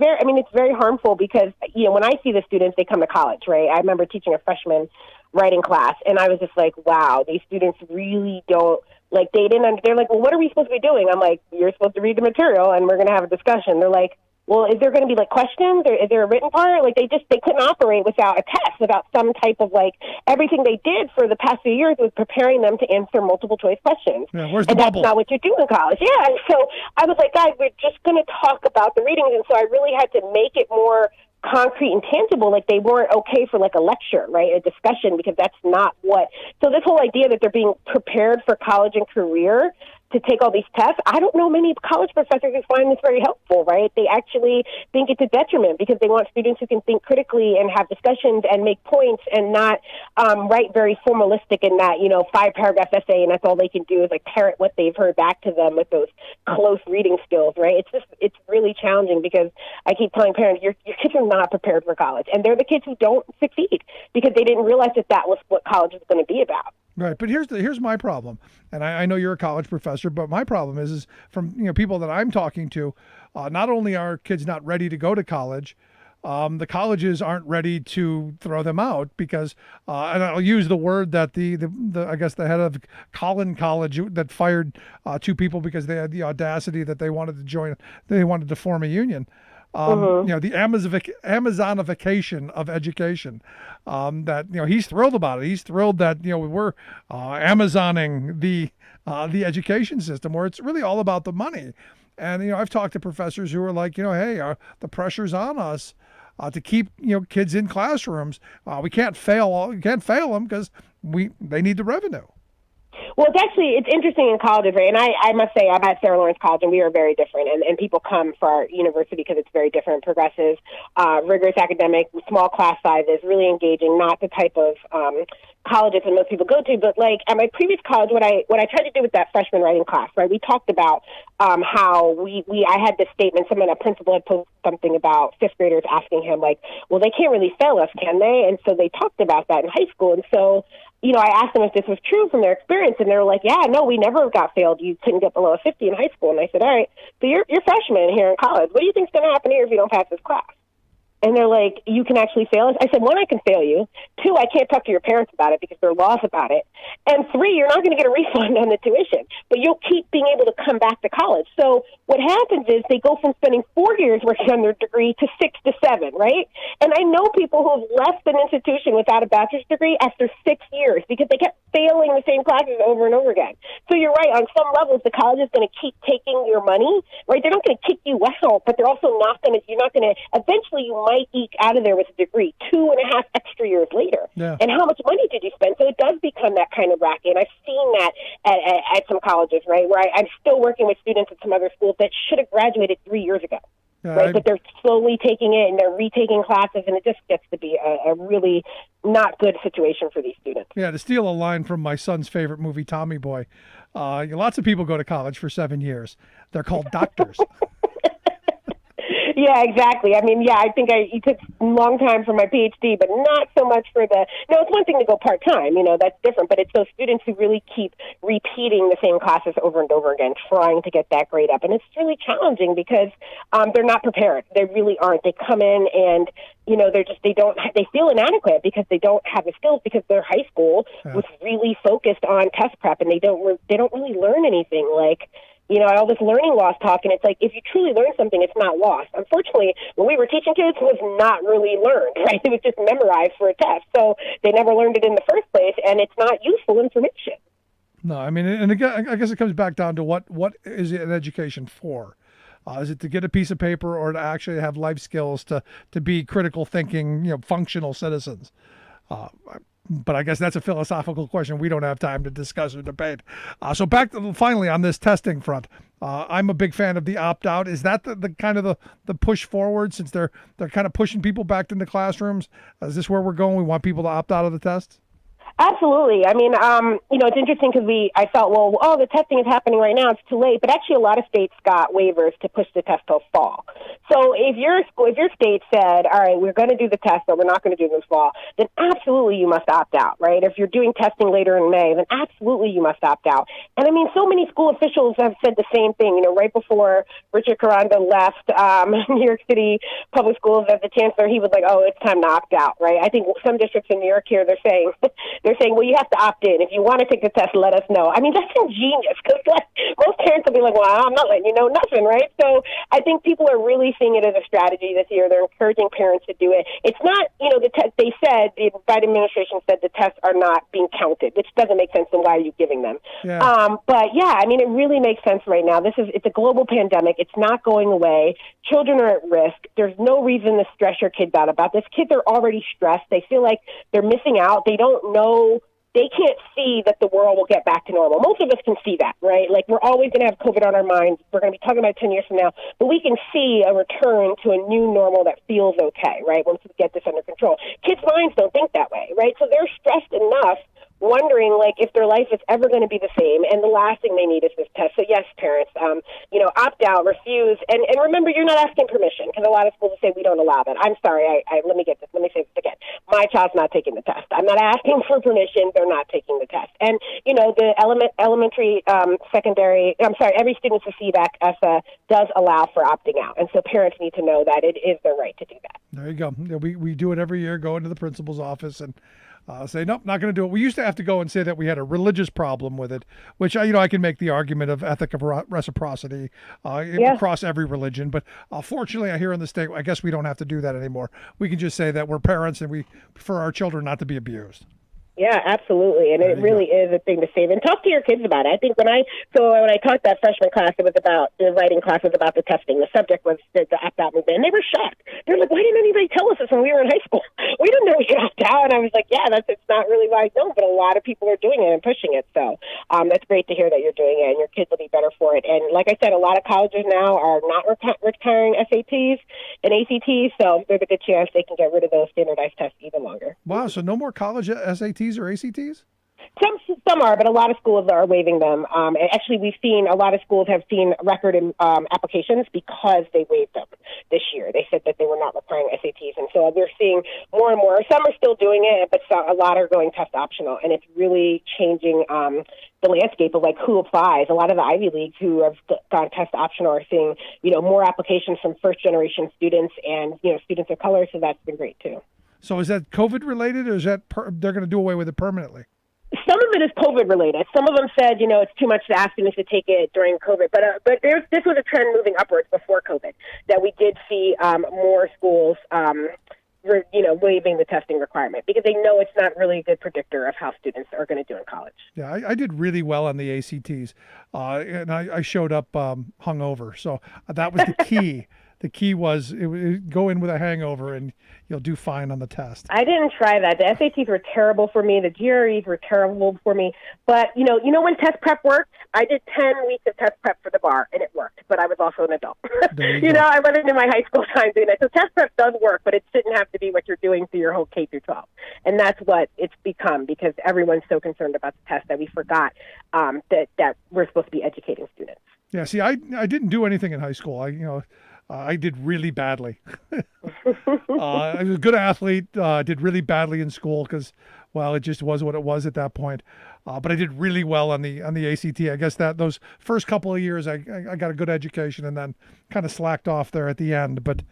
very harmful because, when I see the students, they come to college, right? I remember teaching a freshman writing class, and I was just like, wow, these students really don't Like they're like, well, what are we supposed to be doing? I'm like, you're supposed to read the material and we're going to have a discussion. They're like, well, is there going to be like questions or is there a written part? Like they couldn't operate without a test, without some type of like, everything they did for the past few years was preparing them to answer multiple choice questions. Yeah, where's the and bubble? That's not what you do in college. Yeah. And so I was like, guys, we're just going to talk about the readings. And so I really had to make it more concrete and tangible, like they weren't okay for like a lecture, right? A discussion, because that's not what. So this whole idea that they're being prepared for college and career to take all these tests, I don't know many college professors who find this very helpful, right? They actually think it's a detriment because they want students who can think critically and have discussions and make points and not write very formalistic in that, 5-paragraph essay, and that's all they can do is like parrot what they've heard back to them with those close reading skills, right? It's really challenging because I keep telling parents, your kids are not prepared for college, and they're the kids who don't succeed because they didn't realize that was what college was going to be about. Right, but here's my problem, and I know you're a college professor, but my problem is from people that I'm talking to, not only are kids not ready to go to college, the colleges aren't ready to throw them out because, and I'll use the word that the I guess the head of Collin College that fired 2 people because they had the audacity that they wanted to form a union. The Amazonification of education, that, he's thrilled about it. He's thrilled that, we're Amazoning the education system where it's really all about the money. And, I've talked to professors who are like, hey, the pressure's on us to keep, kids in classrooms. We can't fail them because they need the revenue. Well, it's interesting in colleges, right? And I must say, I'm at Sarah Lawrence College, and we are very different. And people come for our university because it's very different, progressive, rigorous academic, small class sizes, really engaging, not the type of colleges that most people go to. But like at my previous college, what I tried to do with that freshman writing class, right? We talked about how I had this statement. A principal had posted something about 5th graders asking him, like, well, they can't really fail us, can they? And so they talked about that in high school. And so I asked them if this was true from their experience, and they were like, yeah, no, we never got failed. You couldn't get below a 50 in high school. And I said, all right, so you're freshmen here in college. What do you think's going to happen here if you don't pass this class? And they're like, you can actually fail us? I said, 1, I can fail you. 2, I can't talk to your parents about it because there are laws about it. And 3, you're not going to get a refund on the tuition, but you'll keep being able to come back to college. So what happens is they go from spending 4 years working on their degree to 6 to 7, right? And I know people who have left an institution without a bachelor's degree after 6 years because they kept failing the same classes over and over again. So you're right. On some levels, the college is going to keep taking your money, right? They're not going to kick you out, but they're also eventually you might eke out of there with a degree 2.5 extra years later. Yeah. And how much money did you spend? So it does become that kind of racket. And I've seen that at some colleges, right, where I'm still working with students at some other schools that should have graduated 3 years ago. Yeah, right, but they're slowly taking it and they're retaking classes, and it just gets to be a really not good situation for these students. Yeah, to steal a line from my son's favorite movie, Tommy Boy, lots of people go to college for 7 years. They're called doctors. Yeah, exactly. I mean, I think it took a long time for my PhD, but not so much for it's one thing to go part-time, that's different, but it's those students who really keep repeating the same classes over and over again, trying to get that grade up. And it's really challenging because they're not prepared. They really aren't. They come in and, they feel inadequate because they don't have the skills because their high school was really focused on test prep, and they don't really learn anything like, all this learning loss talk, and it's like, if you truly learn something, it's not lost. Unfortunately, when we were teaching kids, it was not really learned, right? It was just memorized for a test. So they never learned it in the first place, and it's not useful information. No, I mean, and again, I guess it comes back down to what is an education for? Is it to get a piece of paper or to actually have life skills to be critical thinking, functional citizens? But I guess that's a philosophical question we don't have time to discuss or debate. So back to finally on this testing front, I'm a big fan of the opt-out. Is that the kind of the push forward since they're kind of pushing people back into classrooms? Is this where we're going? We want people to opt out of the tests? Absolutely. I mean, it's interesting because I felt, the testing is happening right now. It's too late. But actually, a lot of states got waivers to push the test till fall. So if your state said, all right, we're going to do the test, but we're not going to do it this fall, then absolutely you must opt out, right? If you're doing testing later in May, then absolutely you must opt out. And I mean, so many school officials have said the same thing. Right before Richard Caranda left New York City Public Schools as the chancellor, he was like, oh, it's time to opt out, right? I think some districts in New York here, they're saying they're saying, well, you have to opt in. If you want to take the test, let us know. I mean, that's ingenious because most parents will be like, well, I'm not letting you know nothing, right? So I think people are really seeing it as a strategy this year. They're encouraging parents to do it. It's not, the test, they said, the Biden administration said the tests are not being counted, which doesn't make sense. Then why are you giving them? Yeah. But yeah, I mean, it really makes sense right now. It's a global pandemic. It's not going away. Children are at risk. There's no reason to stress your kids out about this. Kids are already stressed. They feel like they're missing out. They don't know. They can't see that the world will get back to normal. Most of us can see that, right? Like, we're always going to have COVID on our minds. We're going to be talking about it 10 years from now. But we can see a return to a new normal that feels okay, right, once we get this under control. Kids' minds don't think that way, right? So they're stressed enough, wondering, like, if their life is ever going to be the same, and the last thing they need is this test. So, yes, parents, opt out, refuse, and remember, you're not asking permission, because a lot of schools say we don't allow that. I'm sorry, let me say this again. My child's not taking the test. I'm not asking for permission. They're not taking the test. And, the every student's feedback ESSA does allow for opting out, and so parents need to know that it is their right to do that. There you go. Yeah, we do it every year, go into the principal's office and say, nope, not going to do it. We used to have to go and say that we had a religious problem with it, which, I can make the argument of ethic of reciprocity across every religion. But fortunately, here in the state, I guess we don't have to do that anymore. We can just say that we're parents and we prefer our children not to be abused. Yeah, absolutely. And it really is a thing to save. And talk to your kids about it. I think when I taught that freshman class, it was about, the writing class was about the testing. The subject was the opt-out movement. And they were shocked. They're like, why didn't anybody tell us this when we were in high school? We didn't know we could opt out. And I was like, yeah, it's not really what I know, but a lot of people are doing it and pushing it. So that's great to hear that you're doing it, and your kids will be better for it. And like I said, a lot of colleges now are not retiring SATs and ACTs, so there's a good chance they can get rid of those standardized tests even longer. Wow, so no more college SATs or ACTs? Some are, but a lot of schools are waiving them. Actually, we've seen a lot of schools have seen record applications because they waived them this year. They said that they were not requiring SATs, and so we're seeing more and more. Some are still doing it, but a lot are going test optional, and it's really changing the landscape of like who applies. A lot of the Ivy Leagues who have gone test optional are seeing more applications from first generation students and students of color. So that's been great too. So is that COVID related, or is that they're going to do away with it permanently? Some of it is COVID related. Some of them said, it's too much to ask students to take it during COVID. But this was a trend moving upwards before COVID, that we did see more schools, waiving the testing requirement because they know it's not really a good predictor of how students are going to do in college. Yeah, I did really well on the ACTs, and I showed up hungover. So that was the key. The key was go in with a hangover and you'll do fine on the test. I didn't try that. The SATs were terrible for me. The GREs were terrible for me. But, when test prep worked, I did 10 weeks of test prep for the bar, and it worked. But I was also an adult. I went into my high school time doing that. So test prep does work, but it shouldn't have to be what you're doing through your whole K through 12. And that's what it's become because everyone's so concerned about the test that we forgot that we're supposed to be educating students. Yeah, see, I didn't do anything in high school. I did really badly. I was a good athlete. Did really badly in school because, it just was what it was at that point. But I did really well on the ACT. I guess that those first couple of years, I got a good education and then kind of slacked off there at the end. But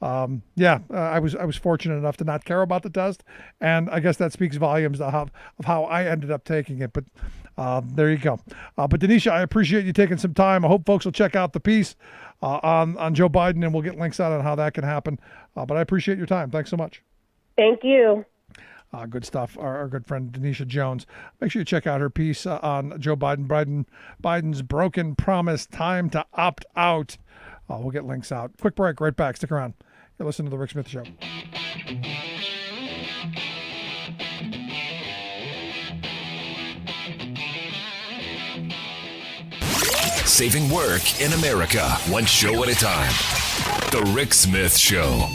I was fortunate enough to not care about the test, and I guess that speaks volumes of how I ended up taking it. But there you go. But Denisha, I appreciate you taking some time. I hope folks will check out the piece on Joe Biden, and we'll get links out on how that can happen. But I appreciate your time. Thanks so much. Thank you. Good stuff. Our good friend Denisha Jones. Make sure you check out her piece on Joe Biden's broken promise, time to opt out. We'll get links out. Quick break, right back. Stick around. You're listening to The Rick Smith Show. Saving work in America, one show at a time. The Rick Smith Show.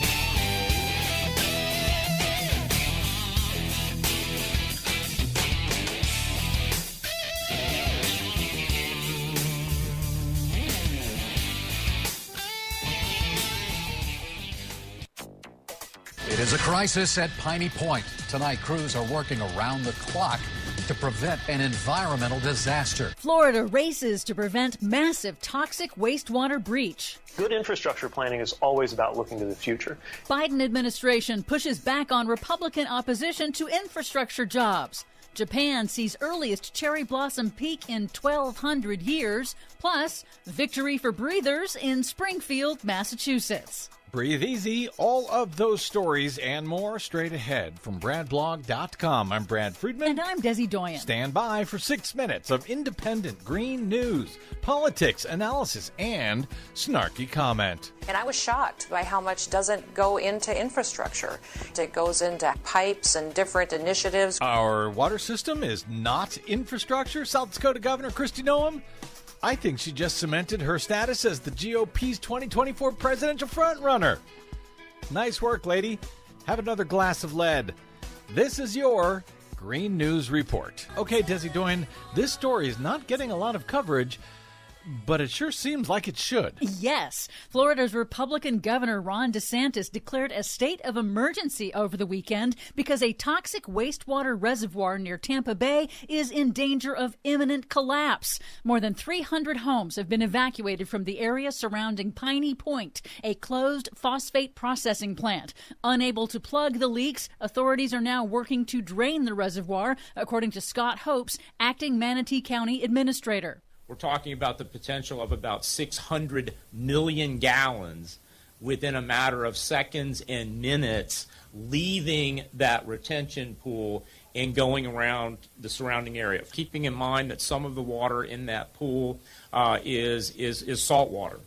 It is a crisis at Piney Point. Tonight, crews are working around the clock to prevent an environmental disaster. Florida races to prevent massive toxic wastewater breach. Good infrastructure planning is always about looking to the future. Biden administration pushes back on Republican opposition to infrastructure jobs. Japan sees earliest cherry blossom peak in 1,200 years. Plus, victory for breathers in Springfield, Massachusetts. Breathe easy. All of those stories and more straight ahead from BradBlog.com. I'm Brad Friedman. And I'm Desi Doyen. Stand by for 6 minutes of independent green news, politics, analysis, and snarky comment. And I was shocked by how much doesn't go into infrastructure. It goes into pipes and different initiatives. Our water system is not infrastructure. South Dakota Governor Kristi Noem, I think she just cemented her status as the GOP's 2024 presidential frontrunner. Nice work, lady. Have another glass of lead. This is your Green News Report. Okay, Desi Doyen, this story is not getting a lot of coverage, but it sure seems like it should. Yes. Florida's Republican Governor Ron DeSantis declared a state of emergency over the weekend because a toxic wastewater reservoir near Tampa Bay is in danger of imminent collapse. More than 300 homes have been evacuated from the area surrounding Piney Point, a closed phosphate processing plant. Unable to plug the leaks, authorities are now working to drain the reservoir, according to Scott Hopes, acting Manatee County administrator. We're talking about the potential of about 600 million gallons within a matter of seconds and minutes leaving that retention pool and going around the surrounding area. Keeping in mind that some of the water in that pool is salt water,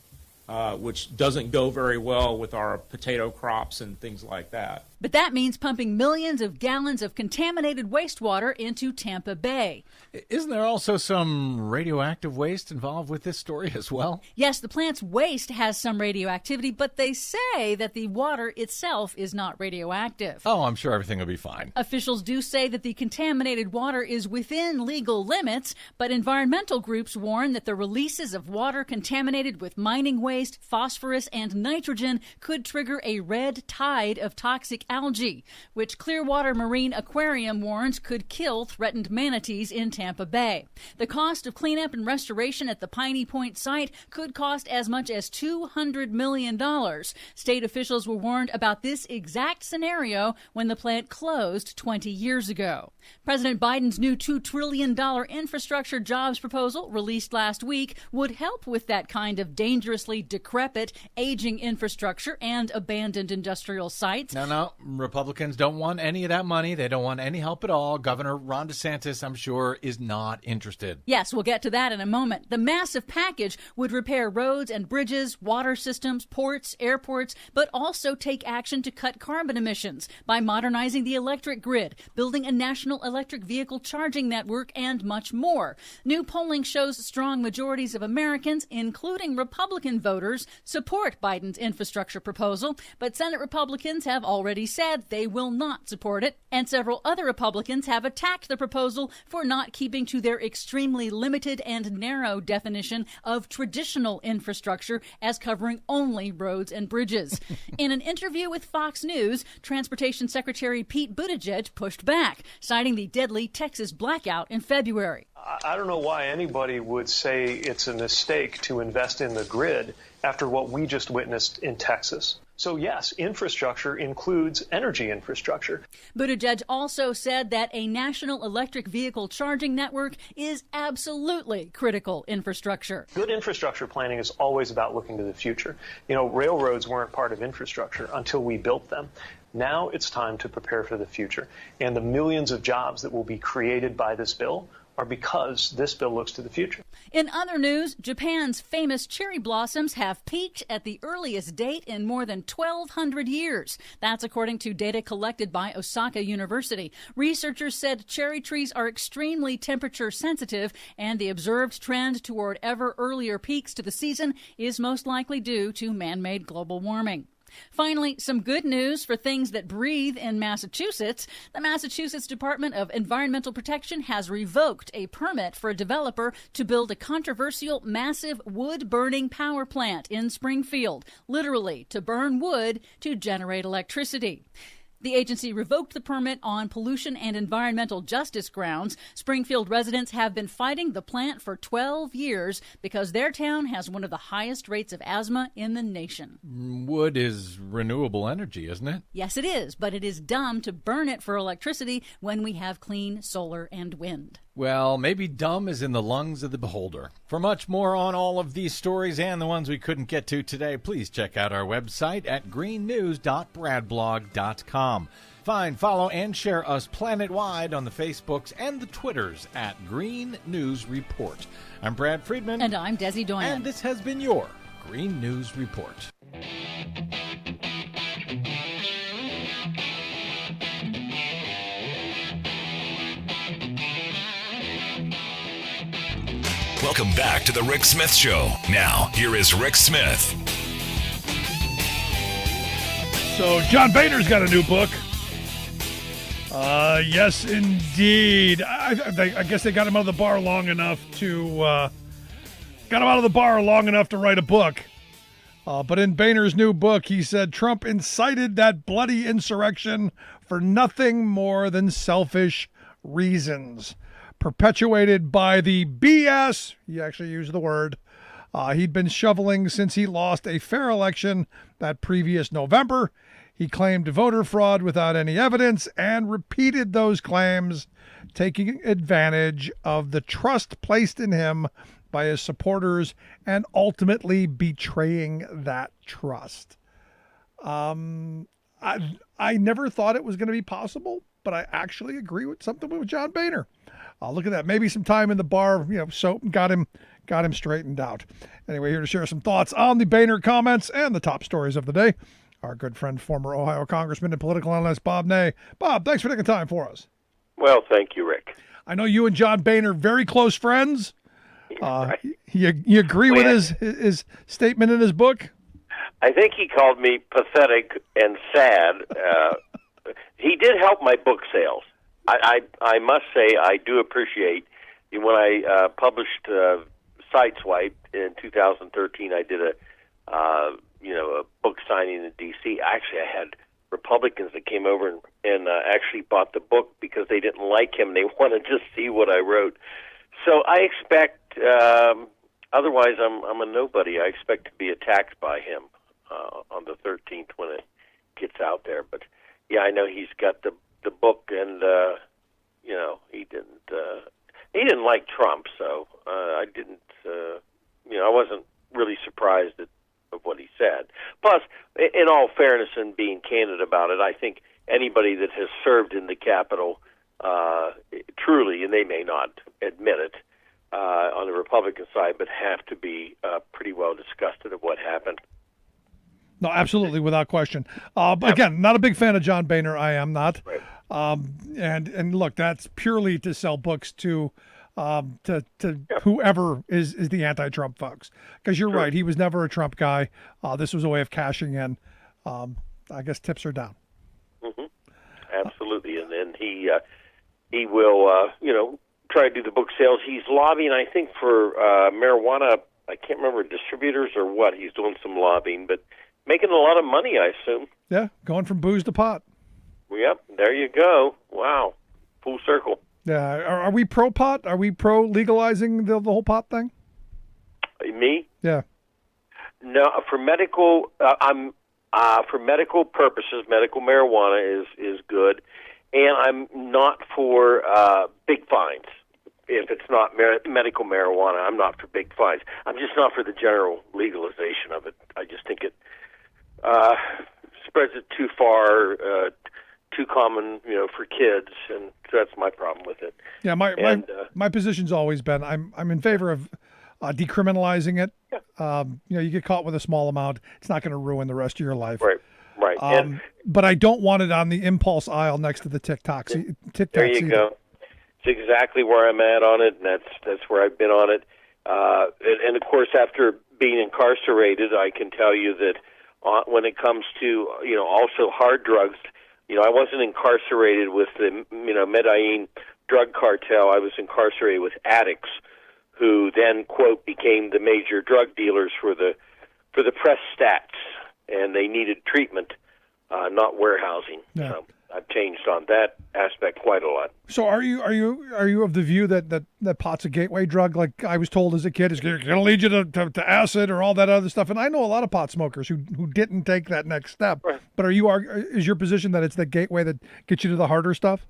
which doesn't go very well with our potato crops and things like that. But that means pumping millions of gallons of contaminated wastewater into Tampa Bay. Isn't there also some radioactive waste involved with this story as well? Yes, the plant's waste has some radioactivity, but they say that the water itself is not radioactive. Oh, I'm sure everything will be fine. Officials do say that the contaminated water is within legal limits, but environmental groups warn that the releases of water contaminated with mining waste, phosphorus, and nitrogen could trigger a red tide of toxic algae, which Clearwater Marine Aquarium warns could kill threatened manatees in Tampa Bay. The cost of cleanup and restoration at the Piney Point site could cost as much as $200 million. State officials were warned about this exact scenario when the plant closed 20 years ago. President Biden's new $2 trillion infrastructure jobs proposal, released last week, would help with that kind of dangerously decrepit, aging infrastructure and abandoned industrial sites. No. Republicans don't want any of that money. They don't want any help at all. Governor Ron DeSantis, I'm sure, is not interested. Yes, we'll get to that in a moment. The massive package would repair roads and bridges, water systems, ports, airports, but also take action to cut carbon emissions by modernizing the electric grid, building a national electric vehicle charging network, and much more. New polling shows strong majorities of Americans, including Republican voters, support Biden's infrastructure proposal, but Senate Republicans have already said they will not support it, and several other Republicans have attacked the proposal for not keeping to their extremely limited and narrow definition of traditional infrastructure as covering only roads and bridges. In an interview with Fox News, Transportation Secretary Pete Buttigieg pushed back, citing the deadly Texas blackout in February. I don't know why anybody would say it's a mistake to invest in the grid after what we just witnessed in Texas. So yes, infrastructure includes energy infrastructure. Buttigieg also said that a national electric vehicle charging network is absolutely critical infrastructure. Good infrastructure planning is always about looking to the future. You know, railroads weren't part of infrastructure until we built them. Now it's time to prepare for the future. And the millions of jobs that will be created by this bill are because this bill looks to the future. In other news, Japan's famous cherry blossoms have peaked at the earliest date in more than 1,200 years. That's according to data collected by Osaka University. Researchers said cherry trees are extremely temperature sensitive, and the observed trend toward ever earlier peaks to the season is most likely due to man-made global warming. Finally, some good news for things that breathe in Massachusetts. The Massachusetts Department of Environmental Protection has revoked a permit for a developer to build a controversial massive wood-burning power plant in Springfield, literally to burn wood to generate electricity. The agency revoked the permit on pollution and environmental justice grounds. Springfield residents have been fighting the plant for 12 years because their town has one of the highest rates of asthma in the nation. Wood is renewable energy, isn't it? Yes, it is, but it is dumb to burn it for electricity when we have clean solar and wind. Well, maybe dumb is in the lungs of the beholder. For much more on all of these stories and the ones we couldn't get to today, please check out our website at greennews.bradblog.com. Find, follow, and share us planet-wide on the Facebooks and the Twitters at Green News Report. I'm Brad Friedman. And I'm Desi Doyen. And this has been your Green News Report. Welcome back to the Rick Smith Show. Now, here is Rick Smith. So, John Boehner's got a new book. Yes, indeed. I guess they got him out of the bar long enough to write a book. But in Boehner's new book, he said Trump incited that bloody insurrection for nothing more than selfish reasons, perpetuated by the BS, he actually used the word, he'd been shoveling since he lost a fair election that previous November. He claimed voter fraud without any evidence and repeated those claims, taking advantage of the trust placed in him by his supporters and ultimately betraying that trust. I never thought it was going to be possible, but I actually agree with something with John Boehner. Look at that. Maybe some time in the bar, soap got him straightened out. Anyway, here to share some thoughts on the Boehner comments and the top stories of the day, our good friend, former Ohio Congressman and political analyst, Bob Ney. Bob, thanks for taking time for us. Well, thank you, Rick. I know you and John Boehner very close friends. Right. You agree with his statement in his book? I think he called me pathetic and sad. He did help my book sales. I must say I do appreciate when I published Sideswipe in 2013. I did a book signing in D.C. Actually, I had Republicans that came over and actually bought the book because they didn't like him. They wanted to see what I wrote. So I expect, otherwise I'm a nobody. I expect to be attacked by him on the 13th when it gets out there. But yeah, I know he's got the book, and he didn't like Trump, so I didn't. I wasn't really surprised of what he said. Plus, in all fairness and being candid about it, I think anybody that has served in the Capitol truly, and they may not admit it, on the Republican side, but have to be pretty well disgusted of what happened. No, absolutely, without question. Again, not a big fan of John Boehner. I am not. Right. And look, that's purely to sell books to whoever is the anti-Trump folks. Because you're right, he was never a Trump guy. This was a way of cashing in. I guess tips are down. Mm-hmm. Absolutely, and then he will try to do the book sales. He's lobbying, I think, for marijuana. I can't remember distributors or what. He's doing some lobbying, but making a lot of money, I assume. Yeah, going from booze to pot. Yep, there you go. Wow, full circle. Yeah, are we pro pot? Are we pro legalizing the whole pot thing? Me? Yeah. No, for medical, I'm for medical purposes. Medical marijuana is good, and I'm not for big fines. If it's not medical marijuana, I'm not for big fines. I'm just not for the general legalization of it. I just think it spreads it too far, too common, for kids, and so that's my problem with it. Yeah, my position's always been I'm in favor of decriminalizing it. Yeah. You get caught with a small amount, it's not going to ruin the rest of your life. Right. But I don't want it on the impulse aisle next to the TikToks. There you go. It's exactly where I'm at on it, and that's where I've been on it. And of course, after being incarcerated, I can tell you that when it comes to also hard drugs, I wasn't incarcerated with the Medellin drug cartel. I was incarcerated with addicts, who then quote became the major drug dealers for the press stats, and they needed treatment not warehousing. Yeah. So I've changed on that aspect quite a lot. So are you of the view that pot's a gateway drug? Like I was told as a kid, it's going to lead you to acid or all that other stuff. And I know a lot of pot smokers who didn't take that next step. Right. But is your position that it's the gateway that gets you to the harder stuff?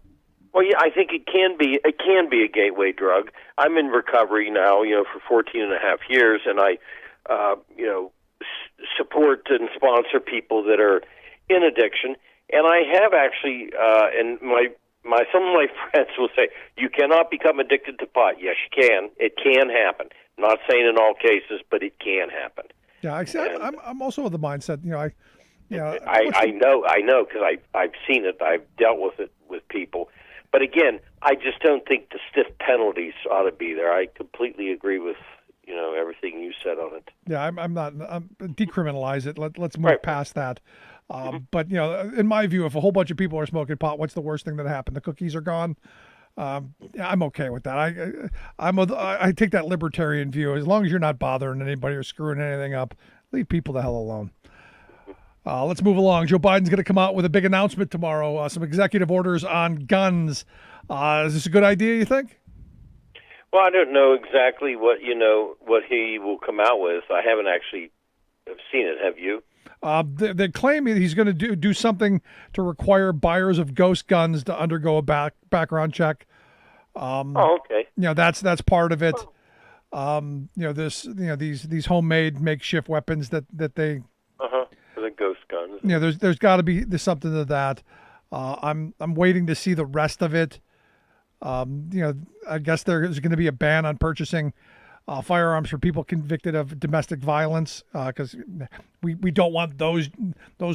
Well, yeah, I think it can be a gateway drug. I'm in recovery now, for 14 and a half years, and I, support and sponsor people that are in addiction. And I have actually, and some of my friends will say, you cannot become addicted to pot. Yes, you can. It can happen. I'm not saying in all cases, but it can happen. Yeah, I'm also of the mindset, I know because I've seen it. I've dealt with it with people. But again, I just don't think the stiff penalties ought to be there. I completely agree with everything you said on it. Yeah, I'm decriminalize it. Let's move past that. But in my view, if a whole bunch of people are smoking pot, what's the worst thing that happened? The cookies are gone. I'm okay with that. I take that libertarian view. As long as you're not bothering anybody or screwing anything up, leave people the hell alone. Let's move along. Joe Biden's going to come out with a big announcement tomorrow. Some executive orders on guns. Is this a good idea, you think? Well, I don't know exactly what he will come out with. I haven't actually seen it. Have you? They claim he's going to do something to require buyers of ghost guns to undergo a background check. Okay. That's part of it. These homemade makeshift weapons that they. The ghost guns. There's got to be something to that. I'm waiting to see the rest of it. I guess there's going to be a ban on purchasing firearms for people convicted of domestic violence because we don't want those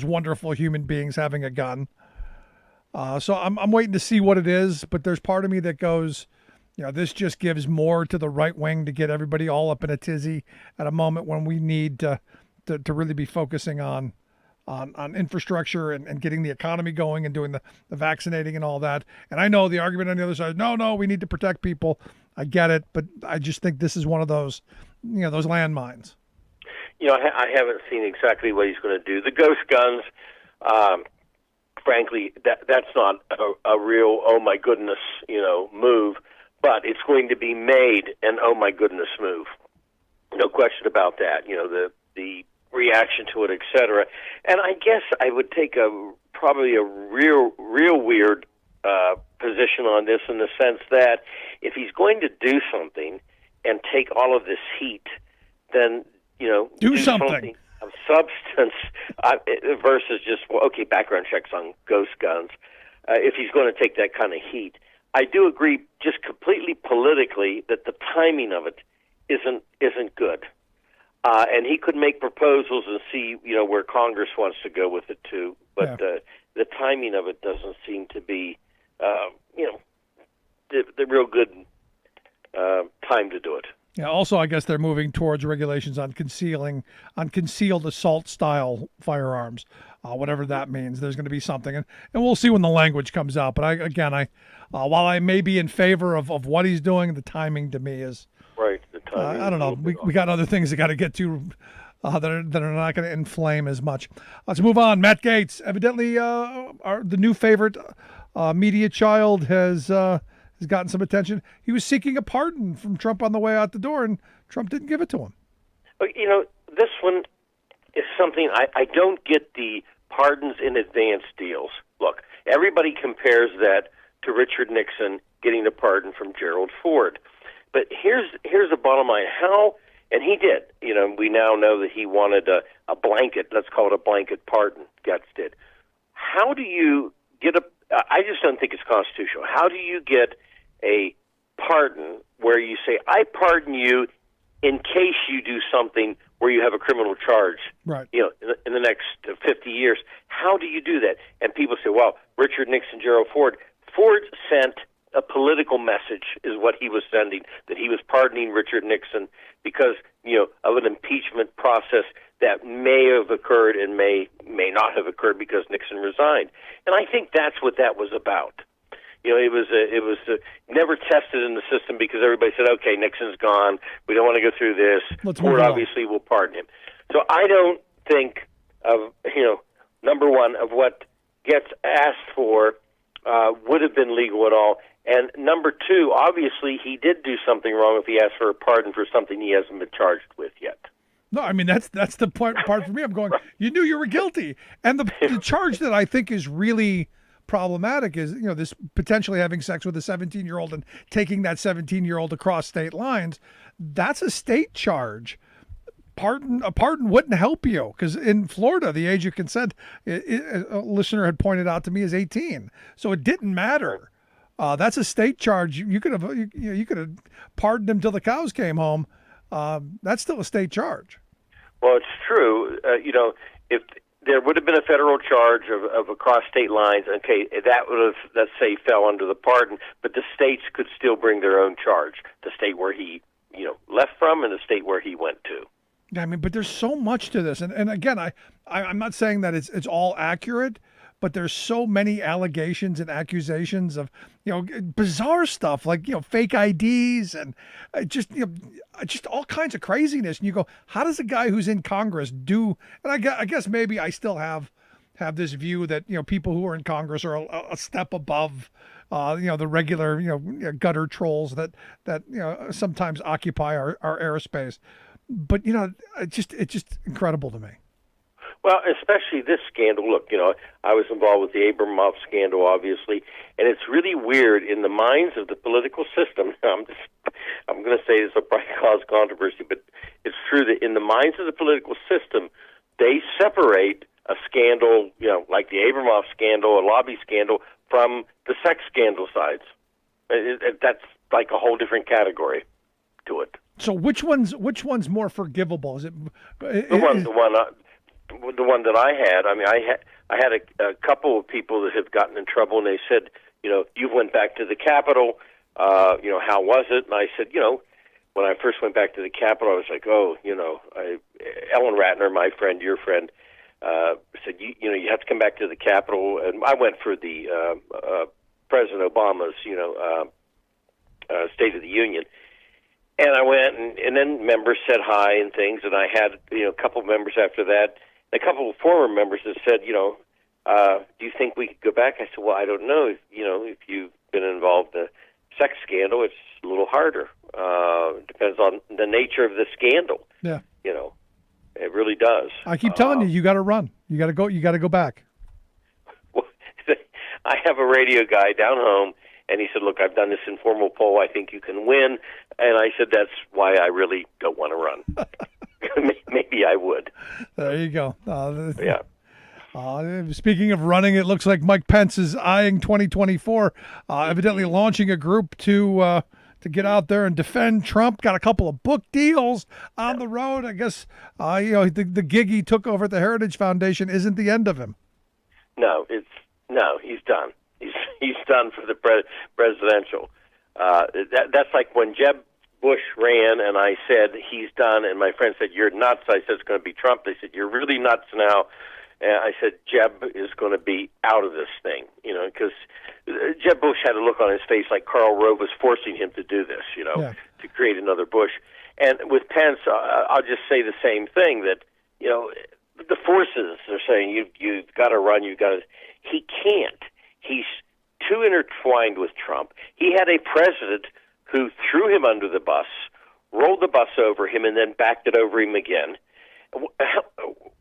wonderful human beings having a gun. So I'm waiting to see what it is, but there's part of me that goes, this just gives more to the right wing to get everybody all up in a tizzy at a moment when we need to really be focusing on infrastructure and getting the economy going and doing the vaccinating and all that. And I know the argument on the other side is, no, we need to protect people. I get it, but I just think this is one of those, those landmines. I haven't seen exactly what he's going to do. The ghost guns, frankly, that's not a real, oh my goodness, move, but it's going to be made an oh my goodness move. No question about that. The reaction to it, etc. And I guess I would take probably a real weird position on this in the sense that if he's going to do something and take all of this heat, then do something of substance versus just background checks on ghost guns. If he's going to take that kind of heat, I do agree, just completely politically, that the timing of it isn't good. And he could make proposals and see, where Congress wants to go with it too. But the timing of it doesn't seem to be, the real good time to do it. Yeah. Also, I guess they're moving towards regulations on concealed assault style firearms, whatever that means. There's going to be something, and we'll see when the language comes out. But while I may be in favor of what he's doing, the timing to me is. Right. I don't know. We got other things that got to get to that are not going to inflame as much. Let's move on. Matt Gaetz, evidently, the new favorite media child has gotten some attention. He was seeking a pardon from Trump on the way out the door, and Trump didn't give it to him. This one is something I don't get the pardons in advance deals. Look, everybody compares that to Richard Nixon getting a pardon from Gerald Ford. But here's the bottom line. And he did. We now know that he wanted a blanket, let's call it a blanket pardon, Getz did. How do you get I just don't think it's constitutional. How do you get a pardon where you say, I pardon you in case you do something where you have a criminal charge, right? In the next 50 years. How do you do that? And people say, well, Richard Nixon, Gerald Ford. Ford sent a political message is what he was sending, that he was pardoning Richard Nixon because, of an impeachment process that may have occurred and may not have occurred because Nixon resigned. And I think that's what that was about. It was never tested in the system because everybody said, okay, Nixon's gone. We don't want to go through this. Ford obviously will pardon him. So I don't think of, number one, of what gets asked for would have been legal at all. And number two, obviously, he did do something wrong if he asked for a pardon for something he hasn't been charged with yet. No, I mean, that's the part for me. I'm going, you knew you were guilty. And the charge that I think is really problematic is, this potentially having sex with a 17-year-old and taking that 17-year-old across state lines. That's a state charge. A pardon wouldn't help you, because in Florida, the age of consent, a listener had pointed out to me, is 18. So it didn't matter. That's a state charge. You could have pardoned him till the cows came home. That's still a state charge. Well, it's true. If there would have been a federal charge of across state lines, okay, that would have, let's say, fell under the pardon, but the states could still bring their own charge. The state where he, left from and the state where he went to. I mean, but there's so much to this. And again, I'm not saying that it's all accurate, but there's so many allegations and accusations of, bizarre stuff like, fake IDs and just all kinds of craziness. And you go, how does a guy who's in Congress do? And I guess maybe I still have this view that, people who are in Congress are a step above, the regular, gutter trolls that sometimes occupy our airspace. But, it's just incredible to me. Well, especially this scandal. Look, I was involved with the Abramoff scandal, obviously, and it's really weird in the minds of the political system. I'm going to say this will probably cause controversy, but it's true that in the minds of the political system, they separate a scandal, like the Abramoff scandal, a lobby scandal, from the sex scandal sides. That's like a whole different category to it. So which one's more forgivable? Is it the one that I had? I mean, I had a couple of people that have gotten in trouble, and they said, you went back to the Capitol. How was it? And I said, when I first went back to the Capitol, I was like, Ellen Ratner, my friend, your friend, said, you have to come back to the Capitol, and I went for the President Obama's, State of the Union. And I went, and then members said hi and things, and I had, a couple of members after that, and a couple of former members that said, do you think we could go back? I said, well, I don't know. If you've been involved in a sex scandal, it's a little harder. It depends on the nature of the scandal. Yeah. It really does. I keep telling you got to run. You got to go back. Well, I have a radio guy down home, and he said, look, I've done this informal poll. I think you can win. And I said, that's why I really don't want to run. Maybe I would. There you go. Yeah. Speaking of running, it looks like Mike Pence is eyeing 2024, evidently launching a group to get out there and defend Trump. Got a couple of book deals on the road. I guess, the gig he took over at the Heritage Foundation isn't the end of him. No, he's done. He's done for the presidential. That's like when Jeb Bush ran, and I said he's done, and my friend said you're nuts. I said it's going to be Trump. They said you're really nuts now. And I said Jeb is going to be out of this thing, because Jeb Bush had a look on his face like Karl Rove was forcing him to do this, to create another Bush. And with Pence, I'll just say the same thing, that the forces are saying you've got to run. He can't. He's too intertwined with Trump. He had a president who threw him under the bus, rolled the bus over him, and then backed it over him again.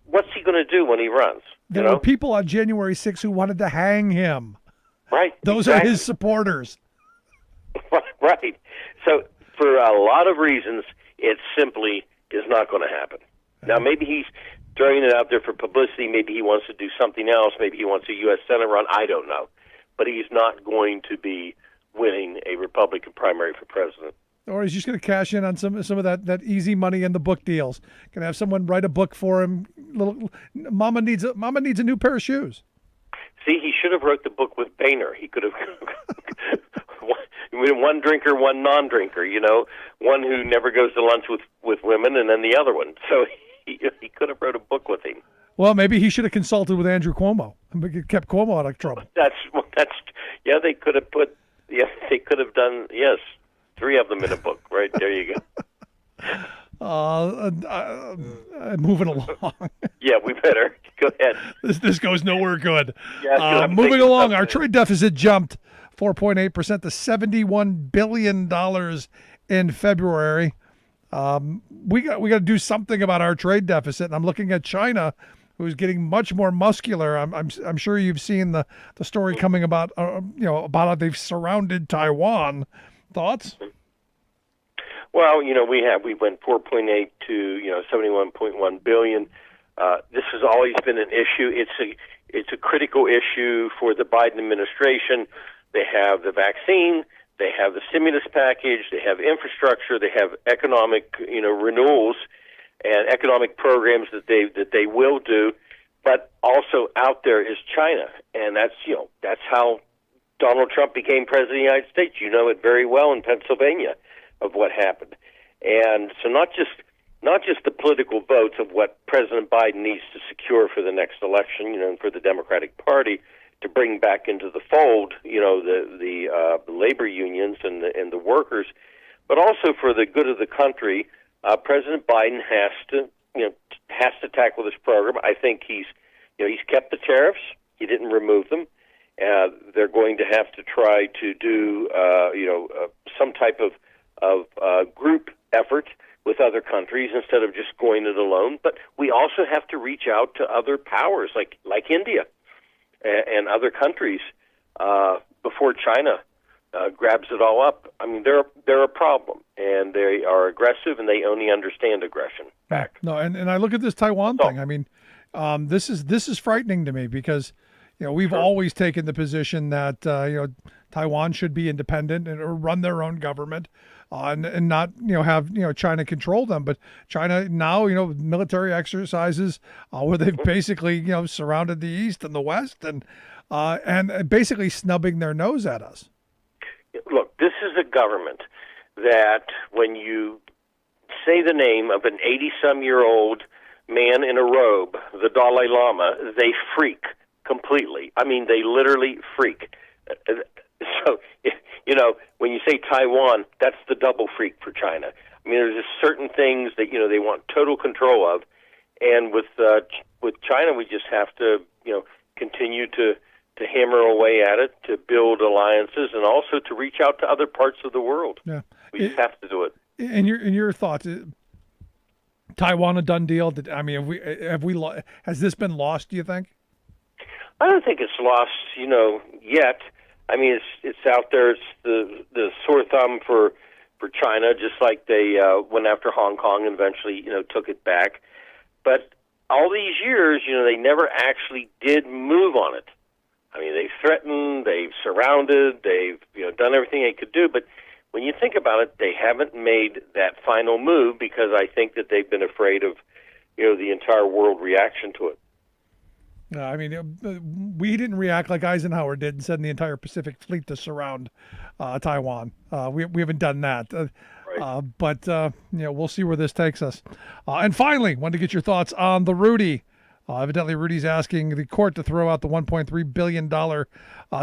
What's he going to do when he runs? There were people on January 6th who wanted to hang him. Right. Those are his supporters. Right. So for a lot of reasons, it simply is not going to happen. Now, maybe he's throwing it out there for publicity. Maybe he wants to do something else. Maybe he wants a U.S. Senate run. I don't know. But he's not going to be winning a Republican primary for president. Or he's just going to cash in on some of that easy money in the book deals. Going to have someone write a book for him. Mama needs a new pair of shoes. See, he should have wrote the book with Boehner. He could have one drinker, one non-drinker. One who never goes to lunch with women, and then the other one. So he could have wrote a book with him. Well, maybe he should have consulted with Andrew Cuomo and kept Cuomo out of trouble. They could have they could have done 3 of them in a book. Right there, you go. Moving along. Yeah, we better. Go ahead. This goes nowhere good. Yeah, moving along, our trade deficit jumped 4.8% to $71 billion in February. We got to do something about our trade deficit. And I'm looking at China, who's getting much more muscular. I'm sure you've seen the story coming about about how they've surrounded Taiwan. Thoughts? Well, we went 4.8 to 71.1 billion. This has always been an issue. It's a critical issue for the Biden administration. They have the vaccine, they have the stimulus package, they have infrastructure, they have economic renewals and economic programs that they will do. But also out there is China, and that's how Donald Trump became president of the United States. You know it very well in Pennsylvania of what happened. And so not just the political votes of what President Biden needs to secure for the next election, and for the Democratic Party to bring back into the fold, the labor unions and the workers, but also for the good of the country. President Biden has to tackle this program. I think he's kept the tariffs. He didn't remove them. They're going to have to try to do some type of group effort with other countries instead of just going it alone. But we also have to reach out to other powers like India and other countries before China grabs it all up. I mean, they're a problem, and they are aggressive, and they only understand aggression back. No, and I look at this Taiwan thing. I mean, this is frightening to me because we've always taken the position that Taiwan should be independent and run their own government. And not have China control them, but China now military exercises where they've basically surrounded the East and the West and basically snubbing their nose at us. Look, this is a government that when you say the name of an 80-some-year-old man in a robe, the Dalai Lama, they freak completely. I mean, they literally freak. So, when you say Taiwan, that's the double freak for China. I mean, there's just certain things that, they want total control of. And with China, we just have to, continue to hammer away at it, to build alliances, and also to reach out to other parts of the world. Yeah. We just have to do it. In your thoughts, Taiwan a done deal? Has this been lost, do you think? I don't think it's lost, yet. I mean, it's out there. It's the sore thumb for China, just like they went after Hong Kong and eventually, took it back. But all these years, they never actually did move on it. I mean, they've threatened, they've surrounded, they've done everything they could do. But when you think about it, they haven't made that final move because I think that they've been afraid of the entire world reaction to it. I mean, we didn't react like Eisenhower did and send the entire Pacific Fleet to surround Taiwan. We haven't done that. Right. But we'll see where this takes us. And finally, wanted to get your thoughts on the Rudy. Evidently, Rudy's asking the court to throw out the $1.3 billion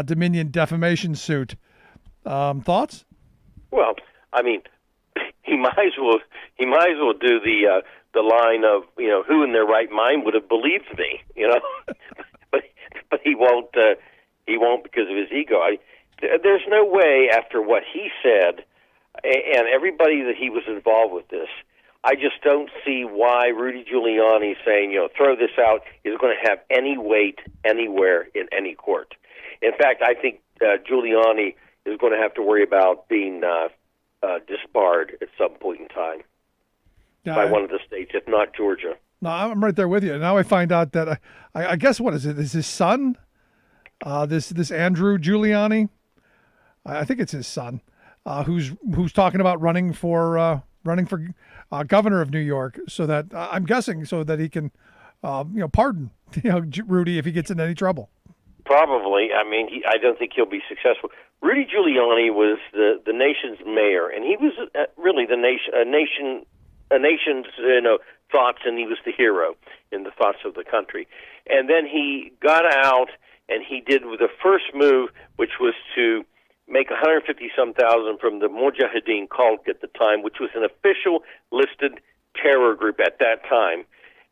Dominion defamation suit. Thoughts? Well, I mean, he might as well do the line of who in their right mind would have believed me, but he won't because of his ego. There's no way after what he said and everybody that he was involved with this. I just don't see why Rudy Giuliani saying throw this out is going to have any weight anywhere in any court. In fact, I think Giuliani is going to have to worry about being disbarred at some point in time. By one of the states, if not Georgia. No, I'm right there with you. Now I find out that I guess what is it? Is his son? This Andrew Giuliani? I think it's his son, who's talking about running for governor of New York. So that I'm guessing so that he can, pardon Rudy if he gets in any trouble. Probably. I mean, I don't think he'll be successful. Rudy Giuliani was the nation's mayor, and he was really the nation's thoughts, and he was the hero in the thoughts of the country. And then he got out, and he did the first move, which was to make 150-some thousand from the Mujahideen cult at the time, which was an official listed terror group at that time.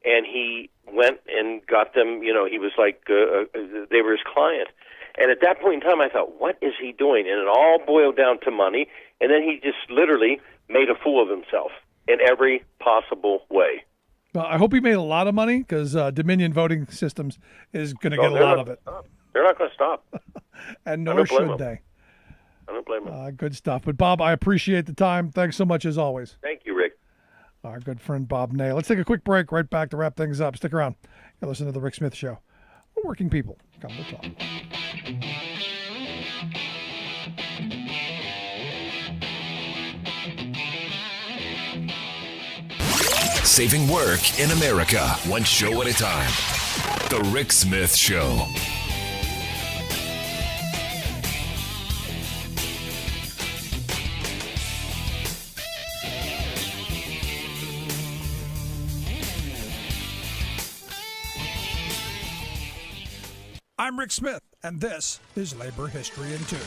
and he went and got them. He was like they were his client. And at that point in time, I thought, what is he doing? And it all boiled down to money. And then he just literally made a fool of himself in every possible way. Well, I hope he made a lot of money, because Dominion Voting Systems is going to get a lot of it. They're not going to stop. And nor should they. I don't blame him. Good stuff. But, Bob, I appreciate the time. Thanks so much, as always. Thank you, Rick. Our good friend Bob Ney. Let's take a quick break. Right back to wrap things up. Stick around. You listen to The Rick Smith Show. We're working people. Come to talk. Saving work in America, one show at a time. The Rick Smith Show. I'm Rick Smith, and this is Labor History in 2.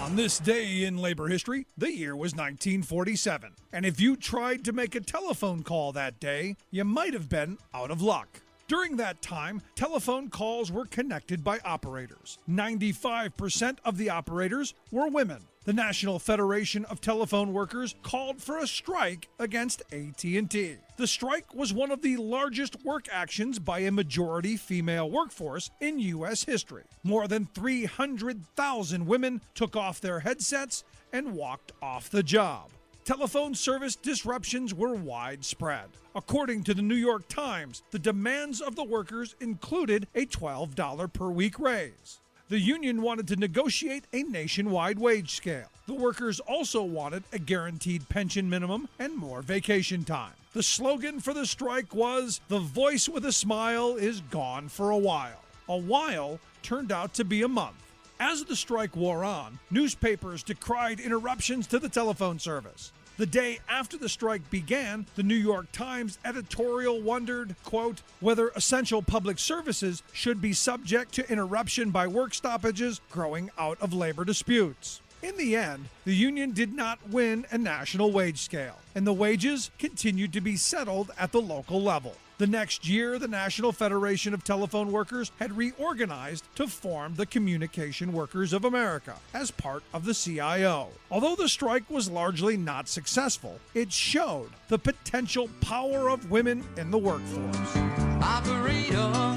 On this day in labor history, the year was 1947. And if you tried to make a telephone call that day, you might have been out of luck. During that time, telephone calls were connected by operators. 95% of the operators were women. The National Federation of Telephone Workers called for a strike against AT&T. The strike was one of the largest work actions by a majority female workforce in U.S. history. More than 300,000 women took off their headsets and walked off the job. Telephone service disruptions were widespread. According to the New York Times, the demands of the workers included a $12 per week raise. The union wanted to negotiate a nationwide wage scale. The workers also wanted a guaranteed pension minimum and more vacation time. The slogan for the strike was, "The voice with a smile is gone for a while." A while turned out to be a month. As the strike wore on, newspapers decried interruptions to the telephone service. The day after the strike began, the New York Times editorial wondered, quote, whether essential public services should be subject to interruption by work stoppages growing out of labor disputes. In the end, the union did not win a national wage scale, and the wages continued to be settled at the local level. The next year, the National Federation of Telephone Workers had reorganized to form the Communication Workers of America as part of the CIO. Although the strike was largely not successful, it showed the potential power of women in the workforce. Operator,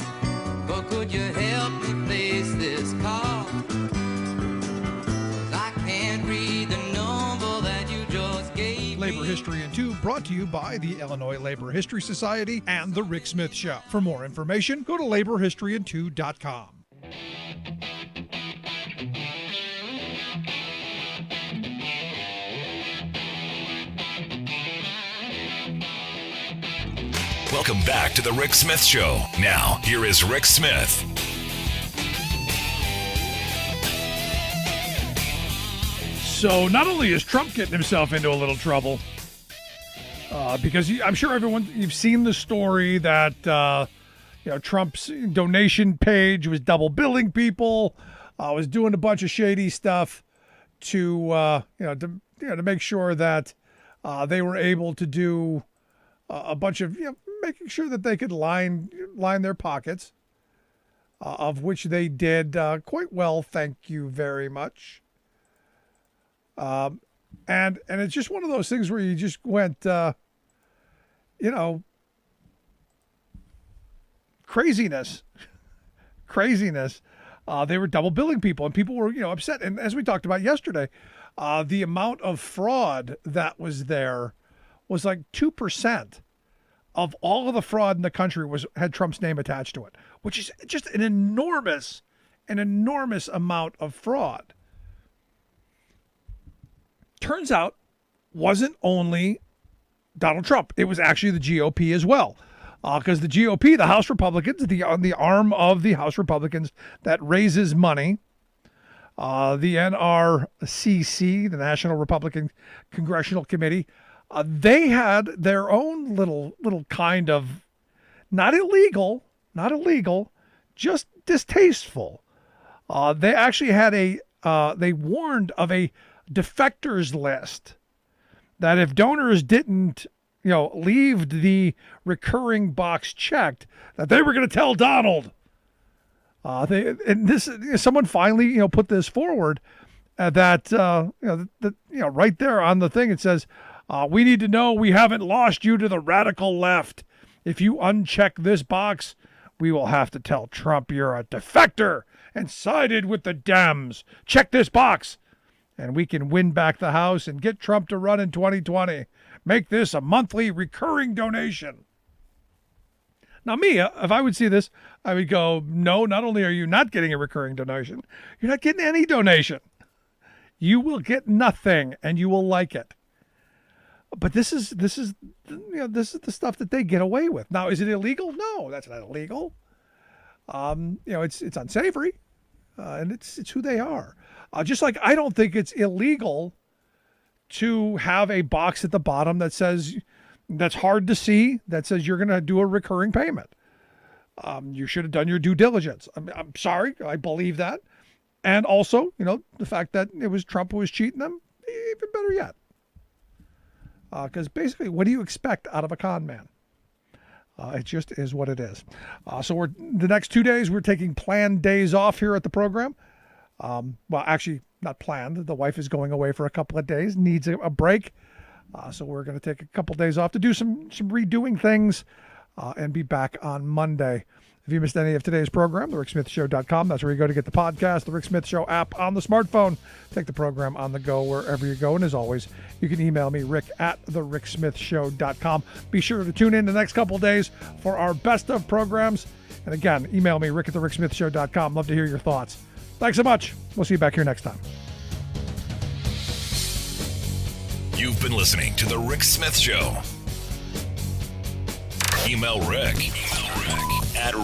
but could you help me place this call? 'Cause I can't read the number that you just gave me. Labor History in 2 brought to you by the Illinois Labor History Society and The Rick Smith Show. For more information, go to laborhistoryin2.com. Welcome back to The Rick Smith Show. Now, here is Rick Smith. So not only is Trump getting himself into a little trouble, because I'm sure you've seen the story that Trump's donation page was double billing people, was doing a bunch of shady stuff to make sure that they were able to do a bunch of making sure that they could line their pockets, of which they did quite well. Thank you very much. And it's just one of those things where you just went, craziness. They were double billing people, and people were, upset. And as we talked about yesterday, the amount of fraud that was there was like 2% of all of the fraud in the country had Trump's name attached to it, which is just an enormous amount of fraud. Turns out, wasn't only Donald Trump. It was actually the GOP as well. Because the GOP, the House Republicans, the arm of the House Republicans that raises money, the NRCC, the National Republican Congressional Committee, they had their own little kind of, not illegal, just distasteful. They actually had they warned of a defectors list, that if donors didn't leave the recurring box checked, that they were going to tell Donald. Someone finally, put this forward that right there on the thing, it says, we need to know we haven't lost you to the radical left. If you uncheck this box, we will have to tell Trump you're a defector and sided with the Dems. Check this box, and we can win back the House and get Trump to run in 2020. Make this a monthly recurring donation. Now, me, if I would see this, I would go, no, not only are you not getting a recurring donation, you're not getting any donation. You will get nothing, and you will like it. But this is the stuff that they get away with. Now, is it illegal? No, that's not illegal. It's unsavory, and it's who they are. Just like I don't think it's illegal to have a box at the bottom that says, that's hard to see, that says you're going to do a recurring payment. You should have done your due diligence. I'm sorry, I believe that. And also, the fact that it was Trump who was cheating them, even better yet. Because basically, what do you expect out of a con man? It just is what it is. So the next 2 days, we're taking planned days off here at the program. Well, actually, not planned. The wife is going away for a couple of days, needs a break. So we're going to take a couple days off to do some redoing things and be back on Monday. If you missed any of today's program, thericksmithshow.com. That's where you go to get the podcast, the Rick Smith Show app on the smartphone. Take the program on the go wherever you go. And as always, you can email me, rick@thericksmithshow.com. Be sure to tune in the next couple days for our best of programs. And again, email me, rick@thericksmithshow.com. Love to hear your thoughts. Thanks so much. We'll see you back here next time. You've been listening to The Rick Smith Show. Email Rick at